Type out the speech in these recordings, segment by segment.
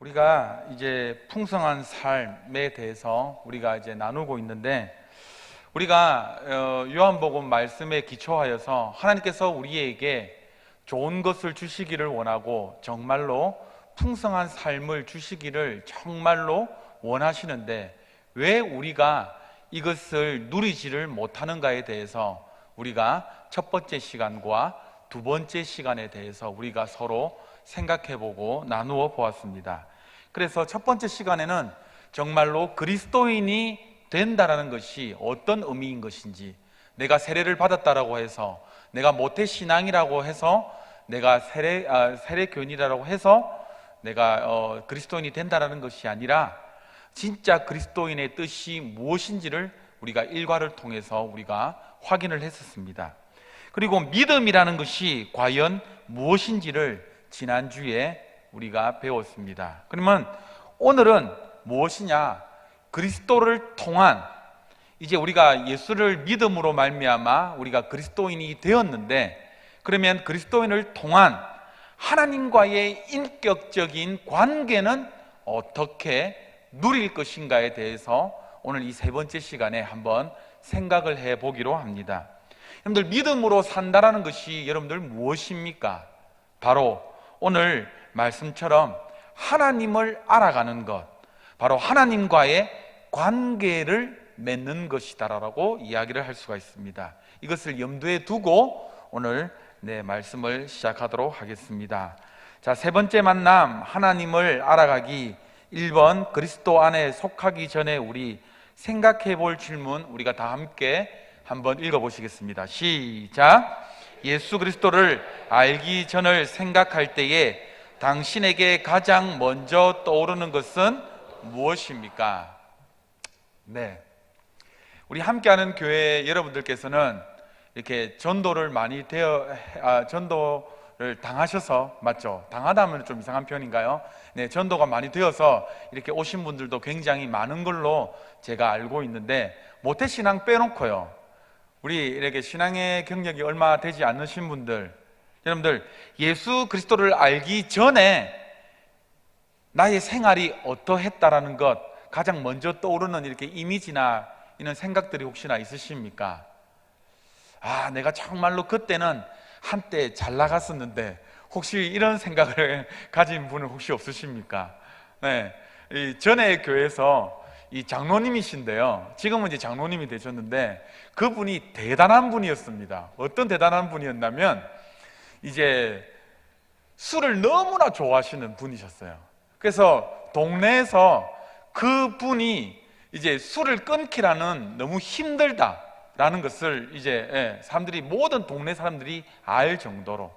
우리가 이제 풍성한 삶에 대해서 우리가 이제 나누고 있는데, 우리가 요한복음 말씀에 기초하여서 하나님께서 우리에게 좋은 것을 주시기를 원하고 정말로 풍성한 삶을 주시기를 정말로 원하시는데, 왜 우리가 이것을 누리지를 못하는가에 대해서 우리가 첫 번째 시간과 두 번째 시간에 대해서 우리가 서로 생각해보고 나누어 보았습니다. 그래서 첫 번째 시간에는 정말로 그리스도인이 된다라는 것이 어떤 의미인 것인지, 내가 세례를 받았다라고 해서, 내가 모태신앙이라고 해서, 내가 세례교인이라고 해서 내가 그리스도인이 된다라는 것이 아니라, 진짜 그리스도인의 뜻이 무엇인지를 우리가 일과를 통해서 우리가 확인을 했었습니다. 그리고 믿음이라는 것이 과연 무엇인지를 지난주에 우리가 배웠습니다. 그러면 오늘은 무엇이냐? 그리스도를 통한, 이제 우리가 예수를 믿음으로 말미암아 우리가 그리스도인이 되었는데, 그러면 그리스도인을 통한 하나님과의 인격적인 관계는 어떻게 누릴 것인가에 대해서 오늘 이 세 번째 시간에 한번 생각을 해보기로 합니다. 여러분들, 믿음으로 산다라는 것이 여러분들 무엇입니까? 바로 오늘 말씀처럼 하나님을 알아가는 것, 바로 하나님과의 관계를 맺는 것이다라고 이야기를 할 수가 있습니다. 이것을 염두에 두고 오늘 말씀을 시작하도록 하겠습니다. 자, 세 번째 만남, 하나님을 알아가기. 1번, 그리스도 안에 속하기 전에 우리 생각해 볼 질문, 우리가 다 함께 한번 읽어보시겠습니다. 시작. 예수 그리스도를 알기 전을 생각할 때에 당신에게 가장 먼저 떠오르는 것은 무엇입니까? 우리 함께하는 교회 여러분들께서는 이렇게 전도를 당하셔서, 맞죠? 당하다면 좀 이상한 표현인가요? 전도가 많이 되어서 이렇게 오신 분들도 굉장히 많은 걸로 제가 알고 있는데, 모태신앙 빼놓고요, 우리 이렇게 신앙의 경력이 얼마 되지 않으신 분들, 여러분들, 예수 그리스도를 알기 전에 나의 생활이 어떠했다라는 것, 가장 먼저 떠오르는 이렇게 이미지나 이런 생각들이 혹시나 있으십니까? 내가 정말로 그때는 한때 잘 나갔었는데, 혹시 이런 생각을 가진 분은 혹시 없으십니까? 이 전에 교회에서 이 장로님이신데요, 지금은 이제 장로님이 되셨는데, 그분이 대단한 분이었습니다. 어떤 대단한 분이었냐면, 이제 술을 너무나 좋아하시는 분이셨어요. 그래서 동네에서 그분이 이제 술을 끊기라는 너무 힘들다라는 것을 이제 사람들이, 모든 동네 사람들이 알 정도로.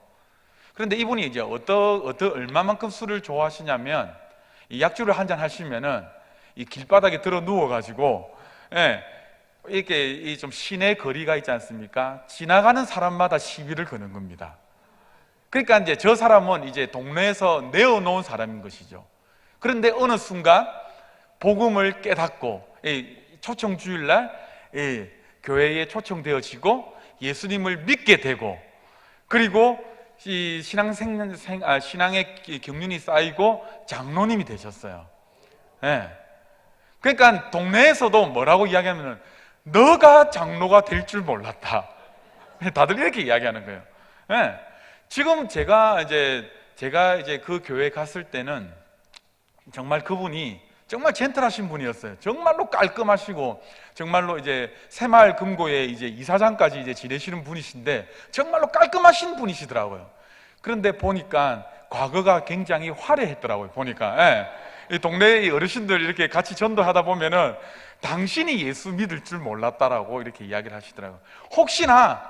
그런데 이분이 이제 얼마만큼 술을 좋아하시냐면, 이 약주를 한 잔 하시면은 이 길바닥에 들어 누워가지고, 이렇게 이 좀 시내 거리가 있지 않습니까? 지나가는 사람마다 시비를 거는 겁니다. 그러니까 이제 저 사람은 이제 동네에서 내어놓은 사람인 것이죠. 그런데 어느 순간 복음을 깨닫고, 초청주일날 교회에 초청되어지고 예수님을 믿게 되고, 그리고 이 신앙의 경륜이 쌓이고 장로님이 되셨어요. 그러니까 동네에서도 뭐라고 이야기하면은, 너가 장로가 될 줄 몰랐다. 다들 이렇게 이야기하는 거예요. 지금 제가 이제 그 교회에 갔을 때는 정말 그분이 정말 젠틀하신 분이었어요. 정말로 깔끔하시고, 정말로 이제 새마을 금고에 이제 이사장까지 이제 지내시는 분이신데, 정말로 깔끔하신 분이시더라고요. 그런데 보니까 과거가 굉장히 화려했더라고요. 보니까 이 동네 어르신들 이렇게 같이 전도하다 보면은, 당신이 예수 믿을 줄 몰랐다라고 이렇게 이야기를 하시더라고요. 혹시나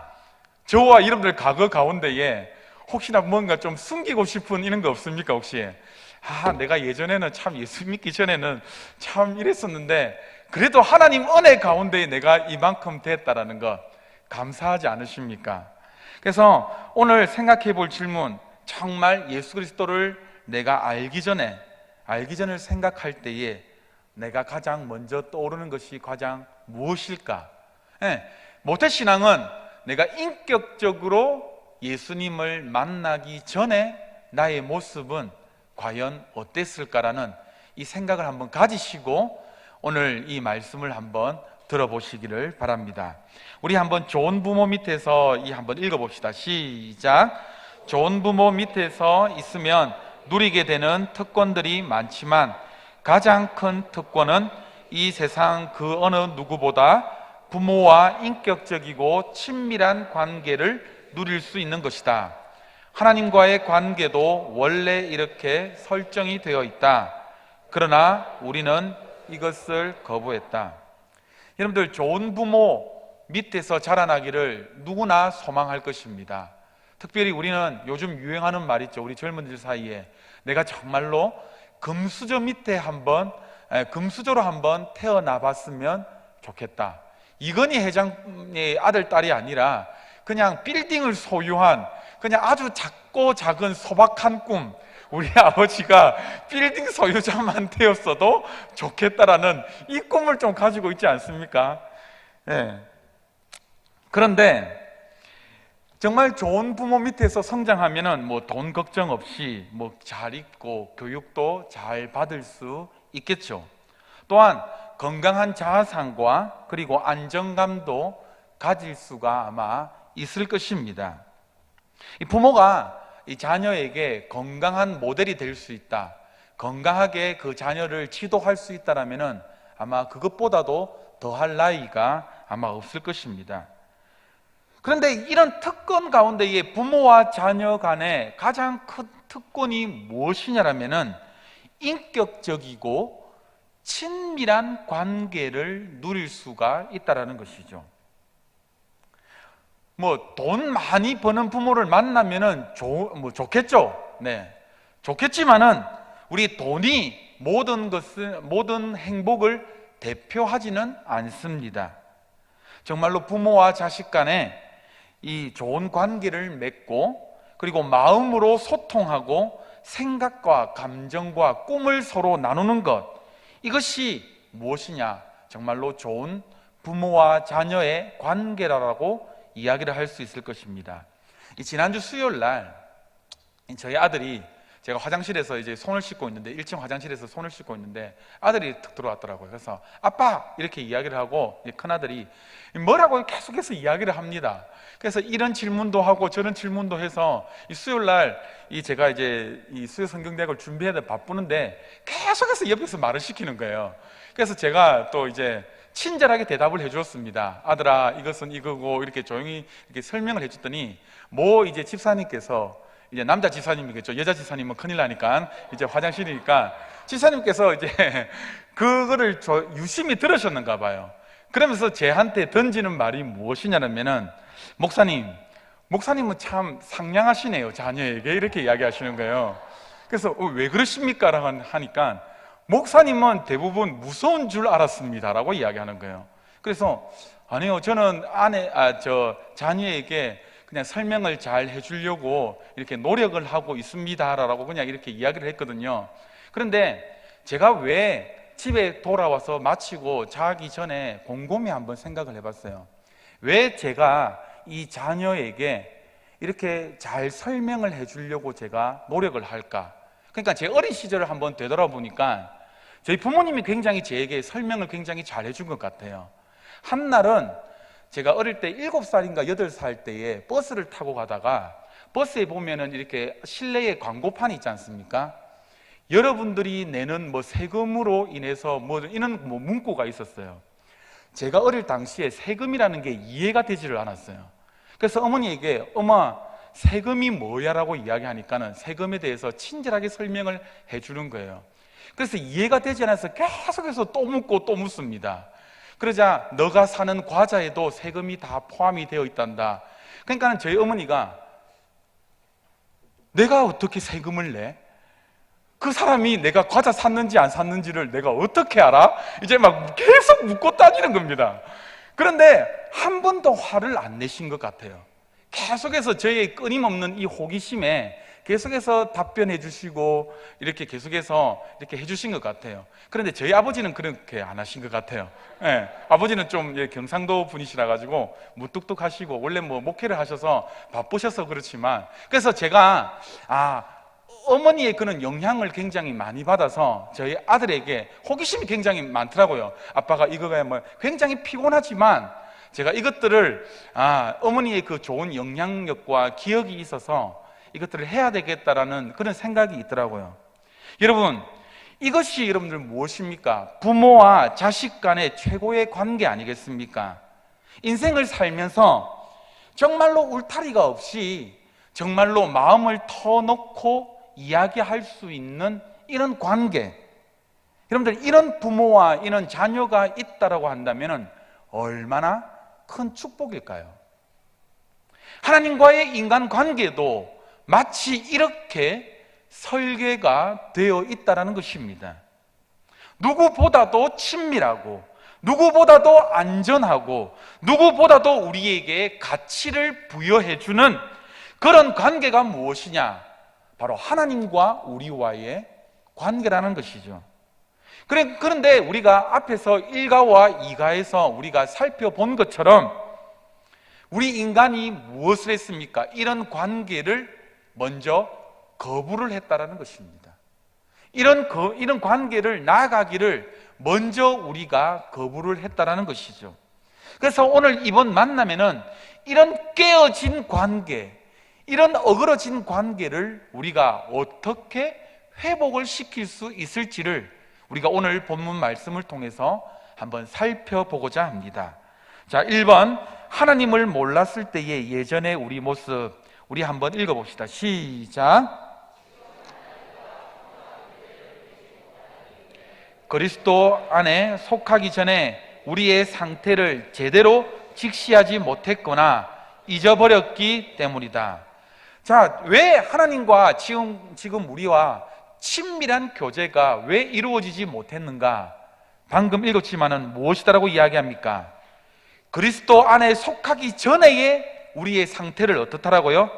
저와 여러분들 과거 가운데에 혹시나 뭔가 좀 숨기고 싶은 이런 거 없습니까? 혹시 내가 예전에는 참 예수 믿기 전에는 참 이랬었는데, 그래도 하나님 은혜 가운데 내가 이만큼 됐다라는 것 감사하지 않으십니까? 그래서 오늘 생각해 볼 질문, 정말 예수 그리스도를 내가 알기 전을 생각할 때에 내가 가장 먼저 떠오르는 것이 가장 무엇일까? 모태신앙은 내가 인격적으로 예수님을 만나기 전에 나의 모습은 과연 어땠을까라는 이 생각을 한번 가지시고 오늘 이 말씀을 한번 들어보시기를 바랍니다. 우리 한번 좋은 부모 밑에서 한번 읽어봅시다. 시작. 좋은 부모 밑에서 있으면 누리게 되는 특권들이 많지만 가장 큰 특권은 이 세상 그 어느 누구보다 부모와 인격적이고 친밀한 관계를 누릴 수 있는 것이다. 하나님과의 관계도 원래 이렇게 설정이 되어 있다. 그러나 우리는 이것을 거부했다. 여러분들, 좋은 부모 밑에서 자라나기를 누구나 소망할 것입니다. 특별히 우리는 요즘 유행하는 말 있죠. 우리 젊은이들 사이에 내가 정말로 금수저로 한번 태어나 봤으면 좋겠다. 이건희 회장의 아들, 딸이 아니라 그냥 빌딩을 소유한 그냥 아주 작고 작은 소박한 꿈, 우리 아버지가 빌딩 소유자만 되었어도 좋겠다라는 이 꿈을 좀 가지고 있지 않습니까? 네. 그런데 정말 좋은 부모 밑에서 성장하면은 돈 걱정 없이 잘 있고 교육도 잘 받을 수 있겠죠. 또한 건강한 자아상과 그리고 안정감도 가질 수가 아마 있을 것입니다. 이 부모가 이 자녀에게 건강한 모델이 될 수 있다, 건강하게 그 자녀를 지도할 수 있다라면은 아마 그것보다도 더할 나이가 아마 없을 것입니다. 그런데 이런 특권 가운데에 부모와 자녀 간의 가장 큰 특권이 무엇이냐라면은 인격적이고 친밀한 관계를 누릴 수가 있다라는 것이죠. 돈 많이 버는 부모를 만나면은 좋겠죠. 네, 좋겠지만은 우리 돈이 모든 행복을 대표하지는 않습니다. 정말로 부모와 자식 간에 이 좋은 관계를 맺고 그리고 마음으로 소통하고 생각과 감정과 꿈을 서로 나누는 것, 이것이 무엇이냐? 정말로 좋은 부모와 자녀의 관계라고 이야기를 할 수 있을 것입니다. 지난주 수요일 날 저희 아들이, 제가 화장실에서 이제 손을 씻고 있는데 1층 화장실에서 손을 씻고 있는데 아들이 툭 들어왔더라고요. 그래서 아빠! 이렇게 이야기를 하고 큰아들이 뭐라고 계속해서 이야기를 합니다. 그래서 이런 질문도 하고 저런 질문도 해서 수요일 날 제가 이제 이 수요 성경대학을 준비해야 바쁘는데 계속해서 옆에서 말을 시키는 거예요. 그래서 제가 또 이제 친절하게 대답을 해주었습니다. 아들아, 이것은 이거고 이렇게 조용히 이렇게 설명을 해줬더니 이제 집사님께서, 이제 남자 집사님이겠죠. 여자 집사님은 큰일 나니까 이제 화장실이니까 집사님께서 이제 그거를 유심히 들으셨는가 봐요. 그러면서 제한테 던지는 말이 무엇이냐면은 목사님은 참 상냥하시네요, 자녀에게. 이렇게 이야기하시는 거예요. 그래서 왜 그러십니까? 라고 하니까 목사님은 대부분 무서운 줄 알았습니다 라고 이야기하는 거예요. 그래서 아니요, 저는 자녀에게 그냥 설명을 잘 해주려고 이렇게 노력을 하고 있습니다 라고 그냥 이렇게 이야기를 했거든요. 그런데 제가 왜 집에 돌아와서 마치고 자기 전에 곰곰이 한번 생각을 해봤어요. 왜 제가 이 자녀에게 이렇게 잘 설명을 해주려고 제가 노력을 할까? 그러니까 제 어린 시절을 한번 되돌아보니까 저희 부모님이 굉장히 제게 설명을 굉장히 잘 해준 것 같아요. 한날은 제가 어릴 때 7살인가 8살 때에 버스를 타고 가다가 버스에 보면은 이렇게 실내에 광고판이 있지 않습니까? 여러분들이 내는 세금으로 인해서 이런 문구가 있었어요. 제가 어릴 당시에 세금이라는 게 이해가 되지를 않았어요. 그래서 어머니에게 엄마, 세금이 뭐야? 라고 이야기하니까는 세금에 대해서 친절하게 설명을 해주는 거예요. 그래서 이해가 되지 않아서 계속해서 또 묻고 또 묻습니다. 그러자 너가 사는 과자에도 세금이 다 포함이 되어 있단다. 그러니까 저희 어머니가 내가 어떻게 세금을 내? 그 사람이 내가 과자 샀는지 안 샀는지를 내가 어떻게 알아? 이제 막 계속 묻고 따지는 겁니다. 그런데 한 번도 화를 안 내신 것 같아요. 계속해서 저의 끊임없는 이 호기심에 계속해서 답변해 주시고 이렇게 계속해서 이렇게 해주신 것 같아요. 그런데 저희 아버지는 그렇게 안 하신 것 같아요. 네, 아버지는 좀 경상도 분이시라 가지고 무뚝뚝하시고 원래 목회를 하셔서 바쁘셔서 그렇지만, 그래서 제가 어머니의 그런 영향을 굉장히 많이 받아서 저희 아들에게 호기심이 굉장히 많더라고요. 아빠가 이거가 뭐 굉장히 피곤하지만 제가 이것들을 어머니의 그 좋은 영향력과 기억이 있어서 이것들을 해야 되겠다라는 그런 생각이 있더라고요. 여러분, 이것이 여러분들 무엇입니까? 부모와 자식 간의 최고의 관계 아니겠습니까? 인생을 살면서 정말로 울타리가 없이 정말로 마음을 터놓고 이야기할 수 있는 이런 관계, 여러분들 이런 부모와 이런 자녀가 있다라고 한다면 얼마나 큰 축복일까요? 하나님과의 인간관계도 마치 이렇게 설계가 되어 있다는 것입니다. 누구보다도 친밀하고 누구보다도 안전하고 누구보다도 우리에게 가치를 부여해주는 그런 관계가 무엇이냐? 바로 하나님과 우리와의 관계라는 것이죠. 그런데 우리가 앞에서 1가와 2가에서 우리가 살펴본 것처럼 우리 인간이 무엇을 했습니까? 이런 관계를 먼저 거부를 했다라는 것입니다. 이런 관계를 나아가기를 먼저 우리가 거부를 했다라는 것이죠. 그래서 오늘 이번 만남에는 이런 깨어진 관계, 이런 어그러진 관계를 우리가 어떻게 회복을 시킬 수 있을지를 우리가 오늘 본문 말씀을 통해서 한번 살펴보고자 합니다. 자, 1번, 하나님을 몰랐을 때의 예전의 우리 모습, 우리 한번 읽어봅시다. 시작. 그리스도 안에 속하기 전에 우리의 상태를 제대로 직시하지 못했거나 잊어버렸기 때문이다. 자, 왜 하나님과 지금 우리와 친밀한 교제가 왜 이루어지지 못했는가? 방금 읽었지만은 무엇이다라고 이야기합니까? 그리스도 안에 속하기 전에의 우리의 상태를 어떻다라고요?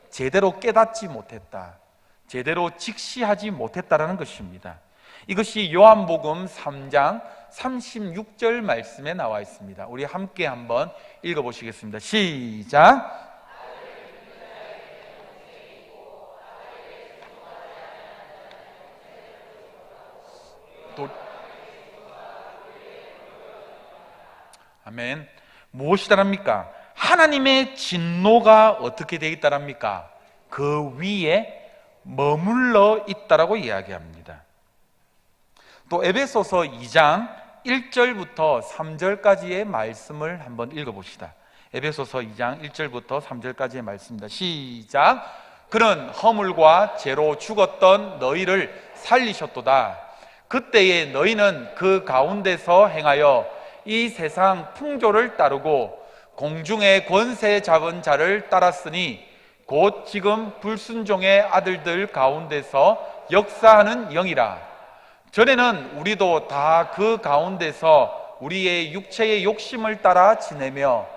제대로 깨닫지 못했다, 제대로 직시하지 못했다라는 것입니다. 이것이 요한복음 3장 36절 말씀에 나와 있습니다. 우리 함께 한번 읽어보시겠습니다. 시작. 아멘. 무엇이다랍니까? 하나님의 진노가 어떻게 되어 있다랍니까? 그 위에 머물러 있다라고 이야기합니다. 또 에베소서 2장 1절부터 3절까지의 말씀을 한번 읽어봅시다. 에베소서 2장 1절부터 3절까지의 말씀입니다. 시작. 그는 허물과 죄로 죽었던 너희를 살리셨도다. 그때에 너희는 그 가운데서 행하여 이 세상 풍조를 따르고 공중의 권세 잡은 자를 따랐으니 곧 지금 불순종의 아들들 가운데서 역사하는 영이라. 전에는 우리도 다 그 가운데서 우리의 육체의 욕심을 따라 지내며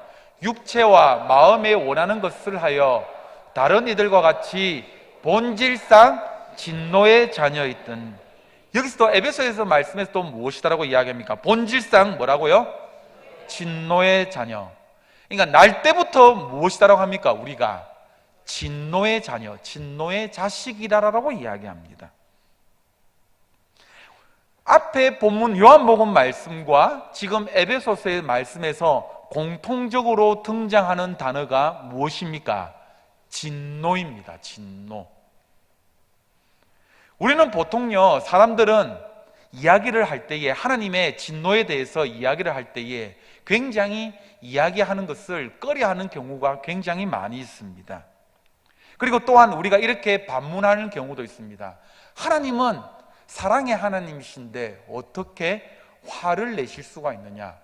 육체와 마음에 원하는 것을 하여 다른 이들과 같이 본질상 진노의 자녀였던. 여기서도 에베소에서 말씀에서 또 무엇이다라고 이야기합니까? 본질상 뭐라고요? 진노의 자녀. 그러니까 날 때부터 무엇이다라고 합니까? 우리가 진노의 자녀, 진노의 자식이라고 이야기합니다. 앞에 본문 요한복음 말씀과 지금 에베소서의 말씀에서 공통적으로 등장하는 단어가 무엇입니까? 진노입니다. 진노. 우리는 보통요, 사람들은 이야기를 할 때에, 하나님의 진노에 대해서 이야기를 할 때에 굉장히 이야기하는 것을 꺼려하는 경우가 굉장히 많이 있습니다. 그리고 또한 우리가 이렇게 반문하는 경우도 있습니다. 하나님은 사랑의 하나님이신데 어떻게 화를 내실 수가 있느냐,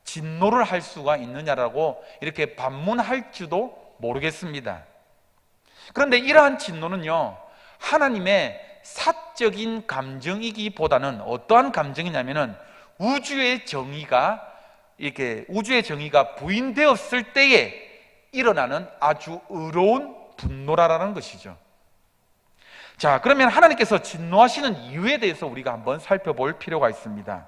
진노를 할 수가 있느냐라고 이렇게 반문할지도 모르겠습니다. 그런데 이러한 진노는요, 하나님의 사적인 감정이기보다는 어떠한 감정이냐면은 우주의 정의가 부인되었을 때에 일어나는 아주 의로운 분노라는 것이죠. 자, 그러면 하나님께서 진노하시는 이유에 대해서 우리가 한번 살펴볼 필요가 있습니다.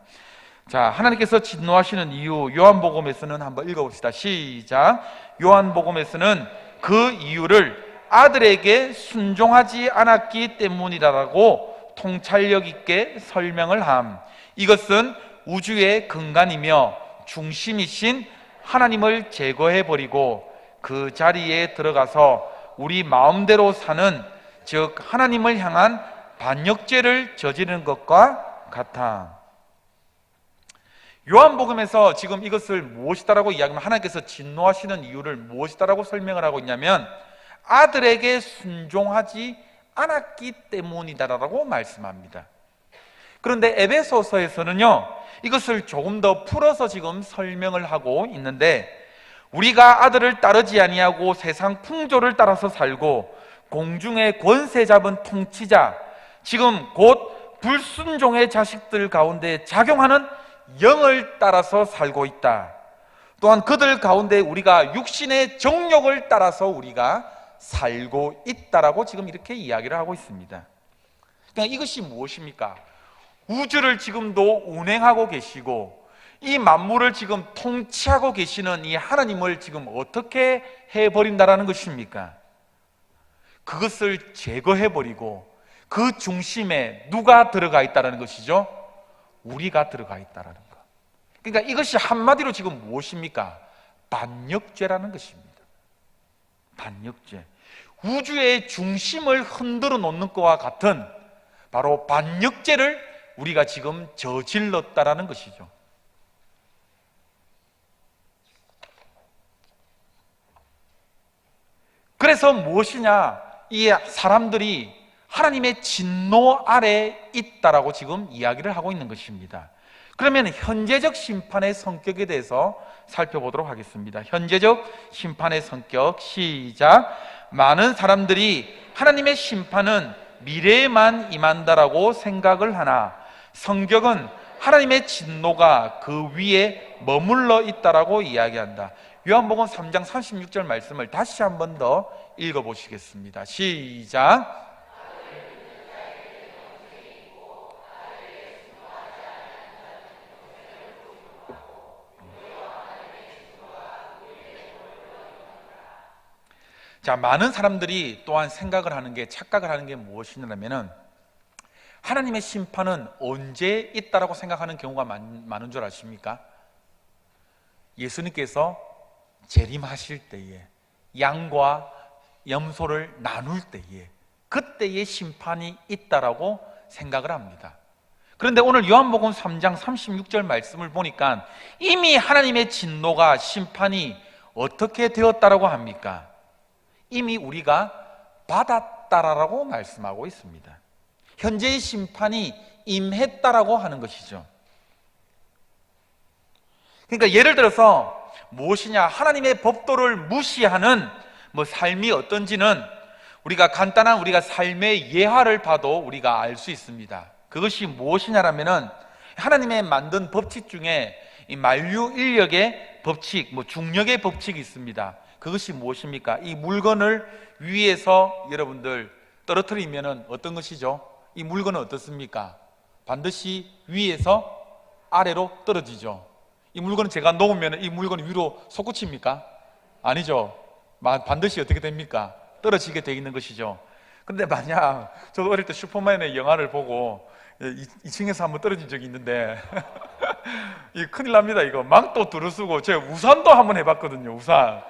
자, 하나님께서 진노하시는 이유, 요한복음에서는 한번 읽어봅시다. 시작. 요한복음에서는 그 이유를 아들에게 순종하지 않았기 때문이라고 통찰력 있게 설명을 함. 이것은 우주의 근간이며 중심이신 하나님을 제거해버리고 그 자리에 들어가서 우리 마음대로 사는, 즉 하나님을 향한 반역죄를 저지르는 것과 같아. 요한복음에서 지금 이것을 무엇이다라고 이야기하면, 하나님께서 진노하시는 이유를 무엇이다라고 설명을 하고 있냐면 아들에게 순종하지 않았기 때문이다라고 말씀합니다. 그런데 에베소서에서는요, 이것을 조금 더 풀어서 지금 설명을 하고 있는데, 우리가 아들을 따르지 아니하고 세상 풍조를 따라서 살고 공중의 권세 잡은 통치자, 지금 곧 불순종의 자식들 가운데 작용하는 영을 따라서 살고 있다. 또한 그들 가운데 우리가 육신의 정욕을 따라서 우리가 살고 있다라고 지금 이렇게 이야기를 하고 있습니다. 그러니까 이것이 무엇입니까? 우주를 지금도 운행하고 계시고 이 만물을 지금 통치하고 계시는 이 하나님을 지금 어떻게 해버린다라는 것입니까? 그것을 제거해버리고 그 중심에 누가 들어가 있다는 것이죠? 우리가 들어가 있다는 것. 그러니까 이것이 한마디로 지금 무엇입니까? 반역죄라는 것입니다. 반역죄. 우주의 중심을 흔들어 놓는 것과 같은 바로 반역죄를 우리가 지금 저질렀다라는 것이죠. 그래서 무엇이냐? 이 사람들이 하나님의 진노 아래 있다라고 지금 이야기를 하고 있는 것입니다. 그러면 현재적 심판의 성격에 대해서 살펴보도록 하겠습니다. 현재적 심판의 성격, 시작. 많은 사람들이 하나님의 심판은 미래에만 임한다라고 생각을 하나 성경은 하나님의 진노가 그 위에 머물러 있다라고 이야기한다. 요한복음 3장 36절 말씀을 다시 한 번 더 읽어보시겠습니다. 시작. 자, 많은 사람들이 또한 생각을 하는 게, 착각을 하는 게 무엇이냐면은 하나님의 심판은 언제 있다라고 생각하는 경우가 많은 줄 아십니까? 예수님께서 재림하실 때에, 양과 염소를 나눌 때에, 그때의 심판이 있다라고 생각을 합니다. 그런데 오늘 요한복음 3장 36절 말씀을 보니까 이미 하나님의 진노가, 심판이 어떻게 되었다라고 합니까? 이미 우리가 받았다라고 말씀하고 있습니다. 현재의 심판이 임했다라고 하는 것이죠. 그러니까 예를 들어서 무엇이냐? 하나님의 법도를 무시하는 삶이 어떤지는 우리가 간단한 우리가 삶의 예화를 봐도 우리가 알 수 있습니다. 그것이 무엇이냐라면은 하나님의 만든 법칙 중에 이 만유인력의 법칙, 중력의 법칙이 있습니다. 그것이 무엇입니까? 이 물건을 위에서 여러분들 떨어뜨리면은 어떤 것이죠? 이 물건은 어떻습니까? 반드시 위에서 아래로 떨어지죠. 이 물건은 제가 놓으면 이 물건이 위로 솟구칩니까? 아니죠. 반드시 어떻게 됩니까? 떨어지게 되어 있는 것이죠. 그런데 만약 저도 어릴 때 슈퍼맨의 영화를 보고 2층에서 한번 떨어진 적이 있는데 이 큰일 납니다. 이거 망토 두루쓰고 제가 우산도 한번 해봤거든요. 우산.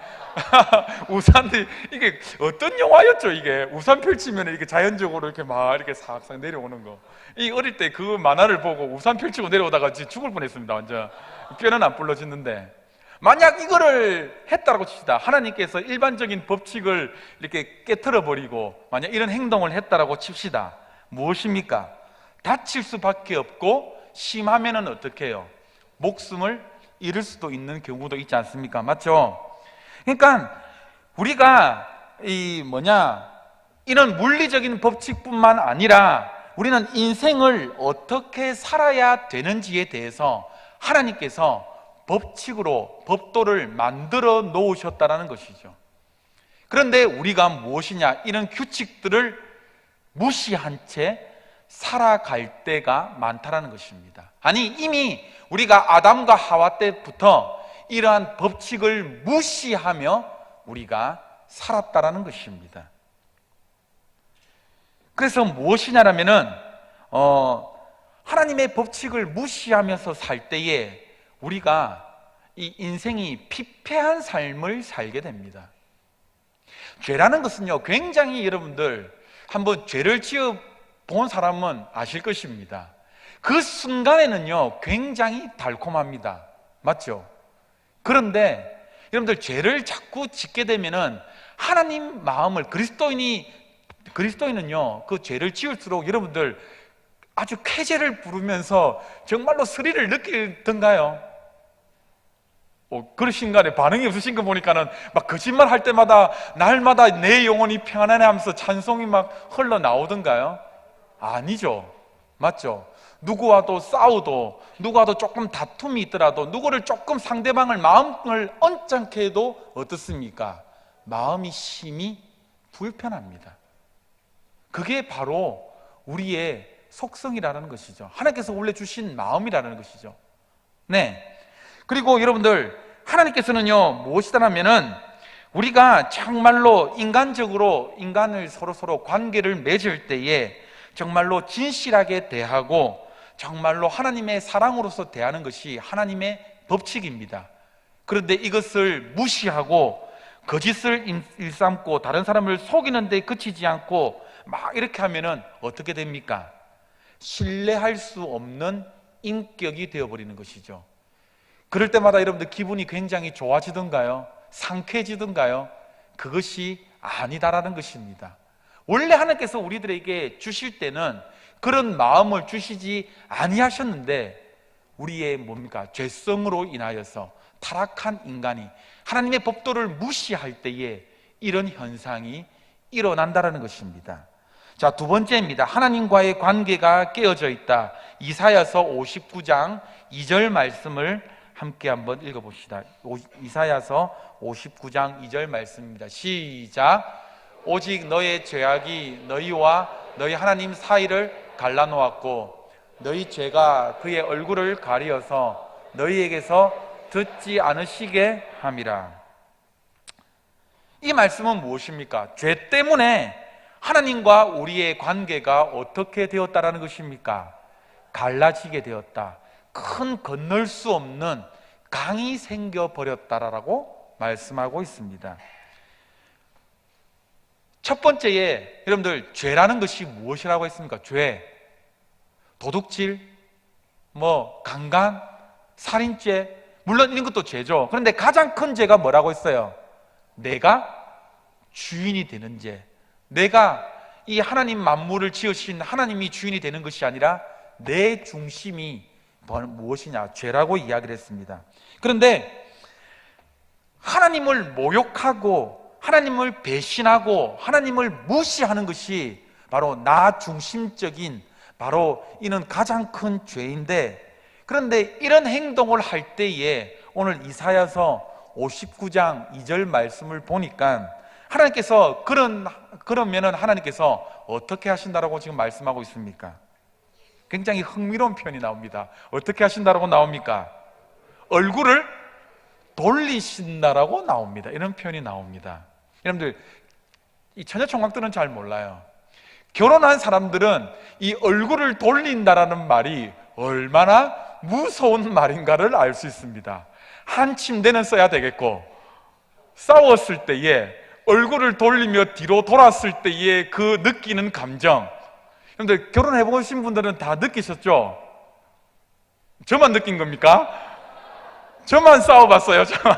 우산이 이게 어떤 영화였죠? 이게 우산 펼치면 이렇게 자연적으로 이렇게 막 이렇게 싹싹 내려오는 거. 이 어릴 때 그 만화를 보고 우산 펼치고 내려오다가 죽을 뻔했습니다. 완전 뼈는 안 부러지는데, 만약 이거를 했다고 칩시다. 하나님께서 일반적인 법칙을 이렇게 깨트려 버리고 만약 이런 행동을 했다라고 칩시다. 무엇입니까? 다칠 수밖에 없고 심하면은 어떻게 해요? 목숨을 잃을 수도 있는 경우도 있지 않습니까? 맞죠? 그러니까 우리가 이런 물리적인 법칙뿐만 아니라 우리는 인생을 어떻게 살아야 되는지에 대해서 하나님께서 법칙으로 법도를 만들어 놓으셨다는 것이죠. 그런데 우리가 무엇이냐? 이런 규칙들을 무시한 채 살아갈 때가 많다는 것입니다. 아니, 이미 우리가 아담과 하와 때부터 이러한 법칙을 무시하며 우리가 살았다라는 것입니다. 그래서 무엇이냐라면은 하나님의 법칙을 무시하면서 살 때에 우리가 이 인생이 피폐한 삶을 살게 됩니다. 죄라는 것은요, 굉장히 여러분들 한번 죄를 지어 본 사람은 아실 것입니다. 그 순간에는요, 굉장히 달콤합니다. 맞죠? 그런데 여러분들 죄를 자꾸 짓게 되면은 하나님 마음을 그리스도인은요, 그 죄를 지을수록 여러분들 아주 쾌재를 부르면서 정말로 스릴을 느끼던가요? 그러신가요? 반응이 없으신 거 보니까는 막 거짓말 할 때마다 날마다 내 영혼이 평안하네 하면서 찬송이 막 흘러나오던가요? 아니죠. 맞죠? 누구와도 싸우도, 누구와도 조금 다툼이 있더라도, 누구를 조금 상대방을 마음을 언짢게 해도 어떻습니까? 마음이 심히 불편합니다. 그게 바로 우리의 속성이라는 것이죠. 하나님께서 원래 주신 마음이라는 것이죠. 네. 그리고 여러분들, 하나님께서는요, 무엇이다라면은 우리가 정말로 인간적으로 인간을 서로 관계를 맺을 때에 정말로 진실하게 대하고 정말로 하나님의 사랑으로서 대하는 것이 하나님의 법칙입니다. 그런데 이것을 무시하고 거짓을 일삼고 다른 사람을 속이는 데 그치지 않고 막 이렇게 하면은 어떻게 됩니까? 신뢰할 수 없는 인격이 되어버리는 것이죠. 그럴 때마다 여러분들 기분이 굉장히 좋아지던가요? 상쾌해지던가요? 그것이 아니다라는 것입니다. 원래 하나님께서 우리들에게 주실 때는 그런 마음을 주시지 아니하셨는데 우리의 뭡니까? 죄성으로 인하여서 타락한 인간이 하나님의 법도를 무시할 때에 이런 현상이 일어난다는 것입니다. 자, 두 번째입니다. 하나님과의 관계가 깨어져 있다. 이사야서 59장 2절 말씀을 함께 한번 읽어봅시다. 이사야서 59장 2절 말씀입니다. 시작. 오직 너의 죄악이 너희와 너희 하나님 사이를 갈라놓았고 너희 죄가 그의 얼굴을 가리어서 너희에게서 듣지 않으시게 함이라. 이 말씀은 무엇입니까? 죄 때문에 하나님과 우리의 관계가 어떻게 되었다라는 것입니까? 갈라지게 되었다. 큰 건널 수 없는 강이 생겨버렸다라고 말씀하고 있습니다. 첫 번째에 여러분들 죄라는 것이 무엇이라고 했습니까? 죄, 도둑질, 강간, 살인죄, 물론 이런 것도 죄죠. 그런데 가장 큰 죄가 뭐라고 했어요? 내가 주인이 되는 죄. 내가 이 하나님 만물을 지으신 하나님이 주인이 되는 것이 아니라 내 중심이 무엇이냐? 죄라고 이야기를 했습니다. 그런데 하나님을 모욕하고 하나님을 배신하고 하나님을 무시하는 것이 바로 나 중심적인 바로 이는 가장 큰 죄인데, 그런데 이런 행동을 할 때에 오늘 이사야서 59장 2절 말씀을 보니까 하나님께서 그러면은 하나님께서 어떻게 하신다라고 지금 말씀하고 있습니까? 굉장히 흥미로운 표현이 나옵니다. 어떻게 하신다라고 나옵니까? 얼굴을 돌리신다라고 나옵니다. 이런 표현이 나옵니다. 여러분들, 이 처녀총각들은 잘 몰라요. 결혼한 사람들은 이 얼굴을 돌린다라는 말이 얼마나 무서운 말인가를 알 수 있습니다. 한 침대는 써야 되겠고, 싸웠을 때에 얼굴을 돌리며 뒤로 돌았을 때에 그 느끼는 감정, 여러분들 결혼해 보신 분들은 다 느끼셨죠? 저만 느낀 겁니까? 저만 싸워봤어요. 저만.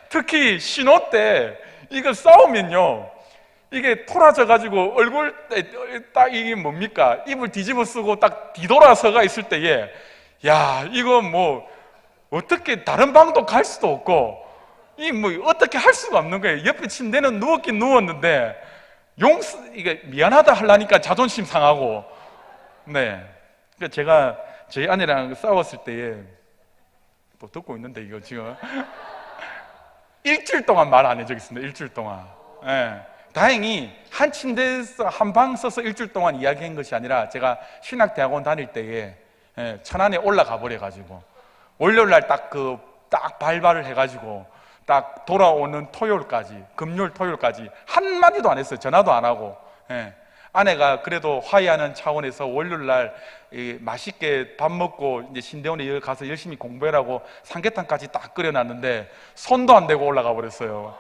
특히 신호 때 이거 싸우면요, 이게 토라져 가지고 얼굴 딱 이게 뭡니까? 입을 뒤집어 쓰고 딱 뒤돌아서가 있을 때에 야, 이거 어떻게 다른 방도 갈 수도 없고 이 어떻게 할 수가 없는 거예요. 옆에 침대는 누웠긴 누웠는데 이게 미안하다 하려니까 자존심 상하고. 네. 그러니까 제가 저희 아내랑 싸웠을 때에 또 듣고 있는데 이거 지금 일주일 동안 말 안 해주겠습니다. 일주일 동안. 네. 다행히 한 침대에서 한 방 써서 일주일 동안 이야기한 것이 아니라 제가 신학대학원 다닐 때에 천안에 올라가 버려가지고 월요일날 딱 발발을 해가지고 딱 돌아오는 토요일까지, 금요일 토요일까지 한마디도 안 했어요. 전화도 안 하고. 아내가 그래도 화해하는 차원에서 월요일날 맛있게 밥 먹고 이제 신대원에 가서 열심히 공부하라고 삼계탕까지 딱 끓여놨는데 손도 안 대고 올라가 버렸어요.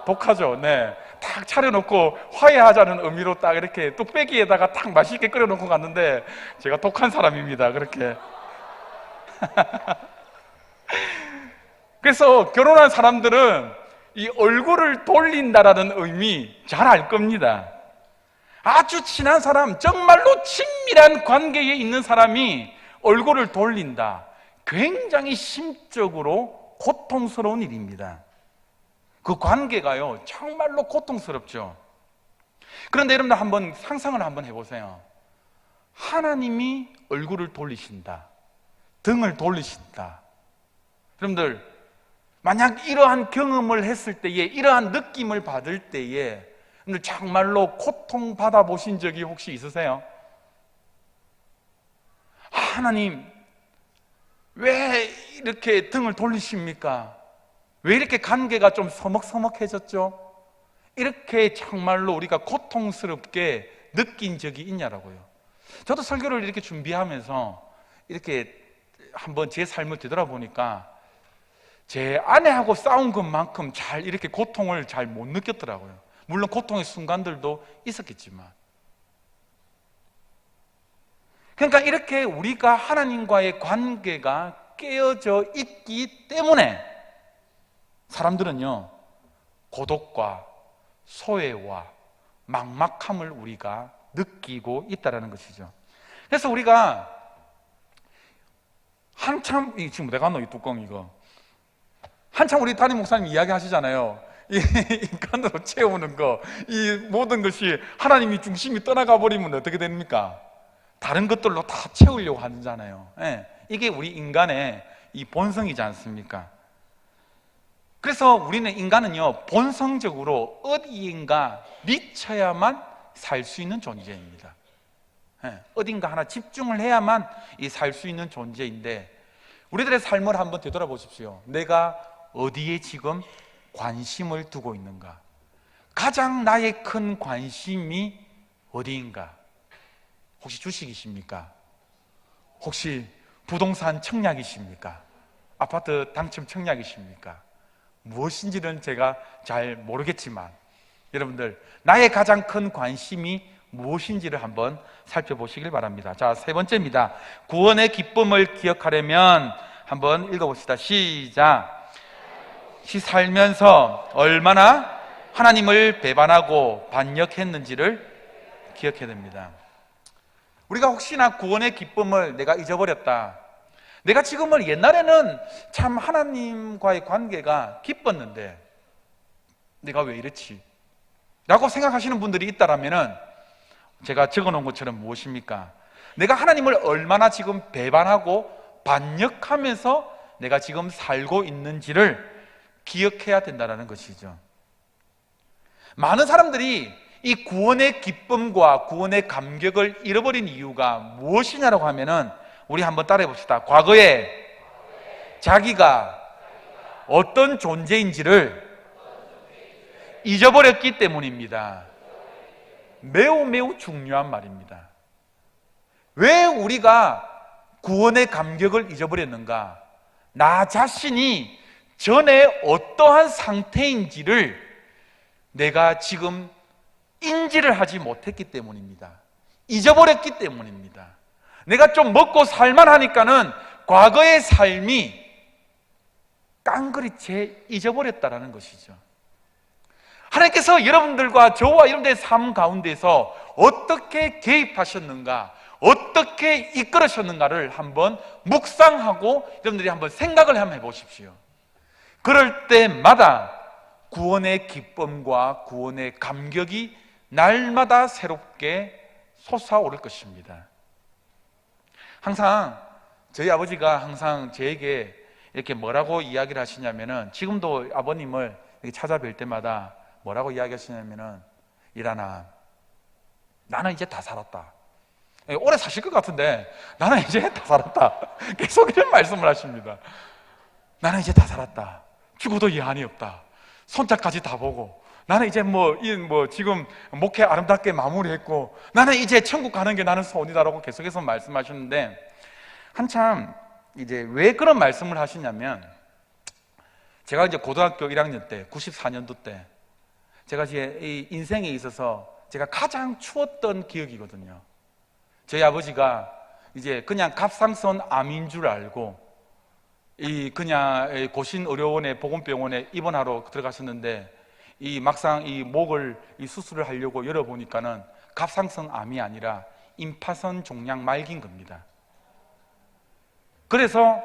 독하죠. 네, 딱 차려놓고 화해하자는 의미로 딱 이렇게 뚝배기에다가 딱 맛있게 끓여놓고 갔는데 제가 독한 사람입니다. 그렇게. 그래서 결혼한 사람들은 이 얼굴을 돌린다라는 의미 잘 알 겁니다. 아주 친한 사람, 정말로 친밀한 관계에 있는 사람이 얼굴을 돌린다. 굉장히 심적으로 고통스러운 일입니다. 그 관계가요, 정말로 고통스럽죠. 그런데 여러분들 한번 상상을 한번 해보세요. 하나님이 얼굴을 돌리신다, 등을 돌리신다. 여러분들, 만약 이러한 경험을 했을 때에, 이러한 느낌을 받을 때에 여러분들 정말로 고통받아 보신 적이 혹시 있으세요? 하나님, 왜 이렇게 등을 돌리십니까? 왜 이렇게 관계가 좀 서먹서먹해졌죠? 이렇게 정말로 우리가 고통스럽게 느낀 적이 있냐라고요. 저도 설교를 이렇게 준비하면서 이렇게 한번 제 삶을 되돌아보니까 제 아내하고 싸운 것만큼 잘 이렇게 고통을 잘 못 느꼈더라고요. 물론 고통의 순간들도 있었겠지만. 그러니까 이렇게 우리가 하나님과의 관계가 깨어져 있기 때문에 사람들은요, 고독과 소외와 막막함을 우리가 느끼고 있다는 것이죠. 그래서 우리가 한참, 지금 내가 놓은 이 뚜껑 이거 한참 우리 담임 목사님 이야기 하시잖아요. 이 인간으로 채우는 거, 이 모든 것이 하나님이 중심이 떠나가 버리면 어떻게 됩니까? 다른 것들로 다 채우려고 하잖아요. 예, 이게 우리 인간의 이 본성이지 않습니까? 그래서 우리는 인간은요, 본성적으로 어디인가 미쳐야만 살 수 있는 존재입니다. 예, 어딘가 하나 집중을 해야만 살 수 있는 존재인데, 우리들의 삶을 한번 되돌아보십시오. 내가 어디에 지금 관심을 두고 있는가? 가장 나의 큰 관심이 어디인가? 혹시 주식이십니까? 혹시 부동산 청약이십니까? 아파트 당첨 청약이십니까? 무엇인지는 제가 잘 모르겠지만 여러분들, 나의 가장 큰 관심이 무엇인지를 한번 살펴보시길 바랍니다. 자, 세 번째입니다. 구원의 기쁨을 기억하려면 한번 읽어봅시다. 시작. 살면서 얼마나 하나님을 배반하고 반역했는지를 기억해야 됩니다. 우리가 혹시나 구원의 기쁨을 내가 잊어버렸다, 내가 지금은 옛날에는 참 하나님과의 관계가 기뻤는데 내가 왜 이렇지? 라고 생각하시는 분들이 있다라면 제가 적어놓은 것처럼 무엇입니까? 내가 하나님을 얼마나 지금 배반하고 반역하면서 내가 지금 살고 있는지를 기억해야 된다는 것이죠. 많은 사람들이 이 구원의 기쁨과 구원의 감격을 잃어버린 이유가 무엇이냐라고 하면은, 우리 한번 따라해 봅시다. 과거에 자기가 어떤 존재인지를 잊어버렸기 때문입니다. 매우 매우 중요한 말입니다. 왜 우리가 구원의 감격을 잊어버렸는가? 나 자신이 전에 어떠한 상태인지를 내가 지금 인지를 하지 못했기 때문입니다. 잊어버렸기 때문입니다. 내가 좀 먹고 살만하니까는 과거의 삶이 깡그리채 잊어버렸다라는 것이죠. 하나님께서 여러분들과 저와 여러분들의 삶 가운데서 어떻게 개입하셨는가, 어떻게 이끌으셨는가를 한번 묵상하고 여러분들이 한번 생각을 한번 해보십시오. 그럴 때마다 구원의 기쁨과 구원의 감격이 날마다 새롭게 솟아오를 것입니다. 항상 저희 아버지가 항상 저에게 이렇게 뭐라고 이야기를 하시냐면은, 지금도 아버님을 이렇게 찾아뵐 때마다 뭐라고 이야기하시냐면은, 일하나, 나는 이제 다 살았다. 오래 사실 것 같은데 나는 이제 다 살았다. 계속 이런 말씀을 하십니다. 나는 이제 다 살았다. 죽어도 여한이 없다. 손자까지 다 보고 나는 이제 지금 목회 아름답게 마무리했고 나는 이제 천국 가는 게 나는 소원이다라고 계속해서 말씀하셨는데, 한참 이제 왜 그런 말씀을 하시냐면, 제가 이제 고등학교 1학년 때 94년도 때 제가 제 이 인생에 있어서 제가 가장 추웠던 기억이거든요. 저희 아버지가 이제 그냥 갑상선 암인 줄 알고 그냥 고신의료원에 보건병원에 입원하러 들어가셨는데, 막상 목을 수술을 하려고 열어보니까는 갑상선 암이 아니라 임파선 종양 말기인 겁니다. 그래서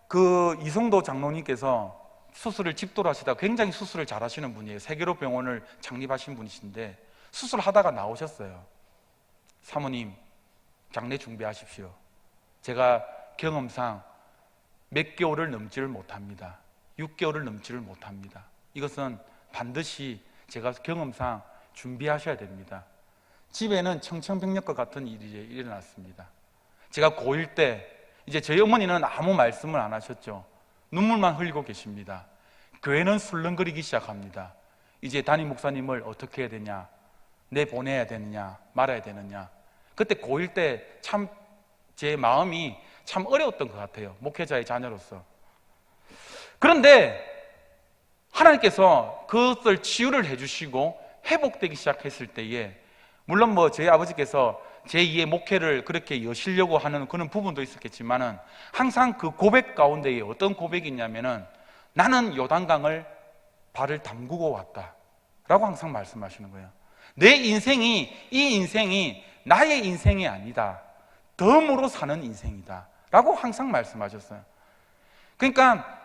그 이성도 장로님께서 수술을 집도로 하시다가, 굉장히 수술을 잘 하시는 분이에요. 세계로 병원을 창립하신 분이신데, 수술하다가 나오셨어요. 사모님, 장례 준비하십시오. 제가 경험상 몇 개월을 넘지를 못합니다. 6개월을 넘지를 못합니다. 이것은 반드시 제가 경험상 준비하셔야 됩니다. 집에는 청천벽력과 같은 일이 일어났습니다. 제가 고1 때 이제 저희 어머니는 아무 말씀을 안 하셨죠. 눈물만 흘리고 계십니다. 교회는 술렁거리기 시작합니다. 이제 담임 목사님을 어떻게 해야 되냐, 내보내야 되느냐 말아야 되느냐. 그때 고1 때 참 제 마음이 참 어려웠던 것 같아요, 목회자의 자녀로서. 그런데 하나님께서 그것을 치유를 해주시고 회복되기 시작했을 때에, 물론 저희 아버지께서 제2의 목회를 그렇게 여시려고 하는 그런 부분도 있었겠지만은, 항상 그 고백 가운데에 어떤 고백이 있냐면은, 나는 요단강을 발을 담그고 왔다 라고 항상 말씀하시는 거예요. 이 인생이 나의 인생이 아니다, 덤으로 사는 인생이다 라고 항상 말씀하셨어요. 그러니까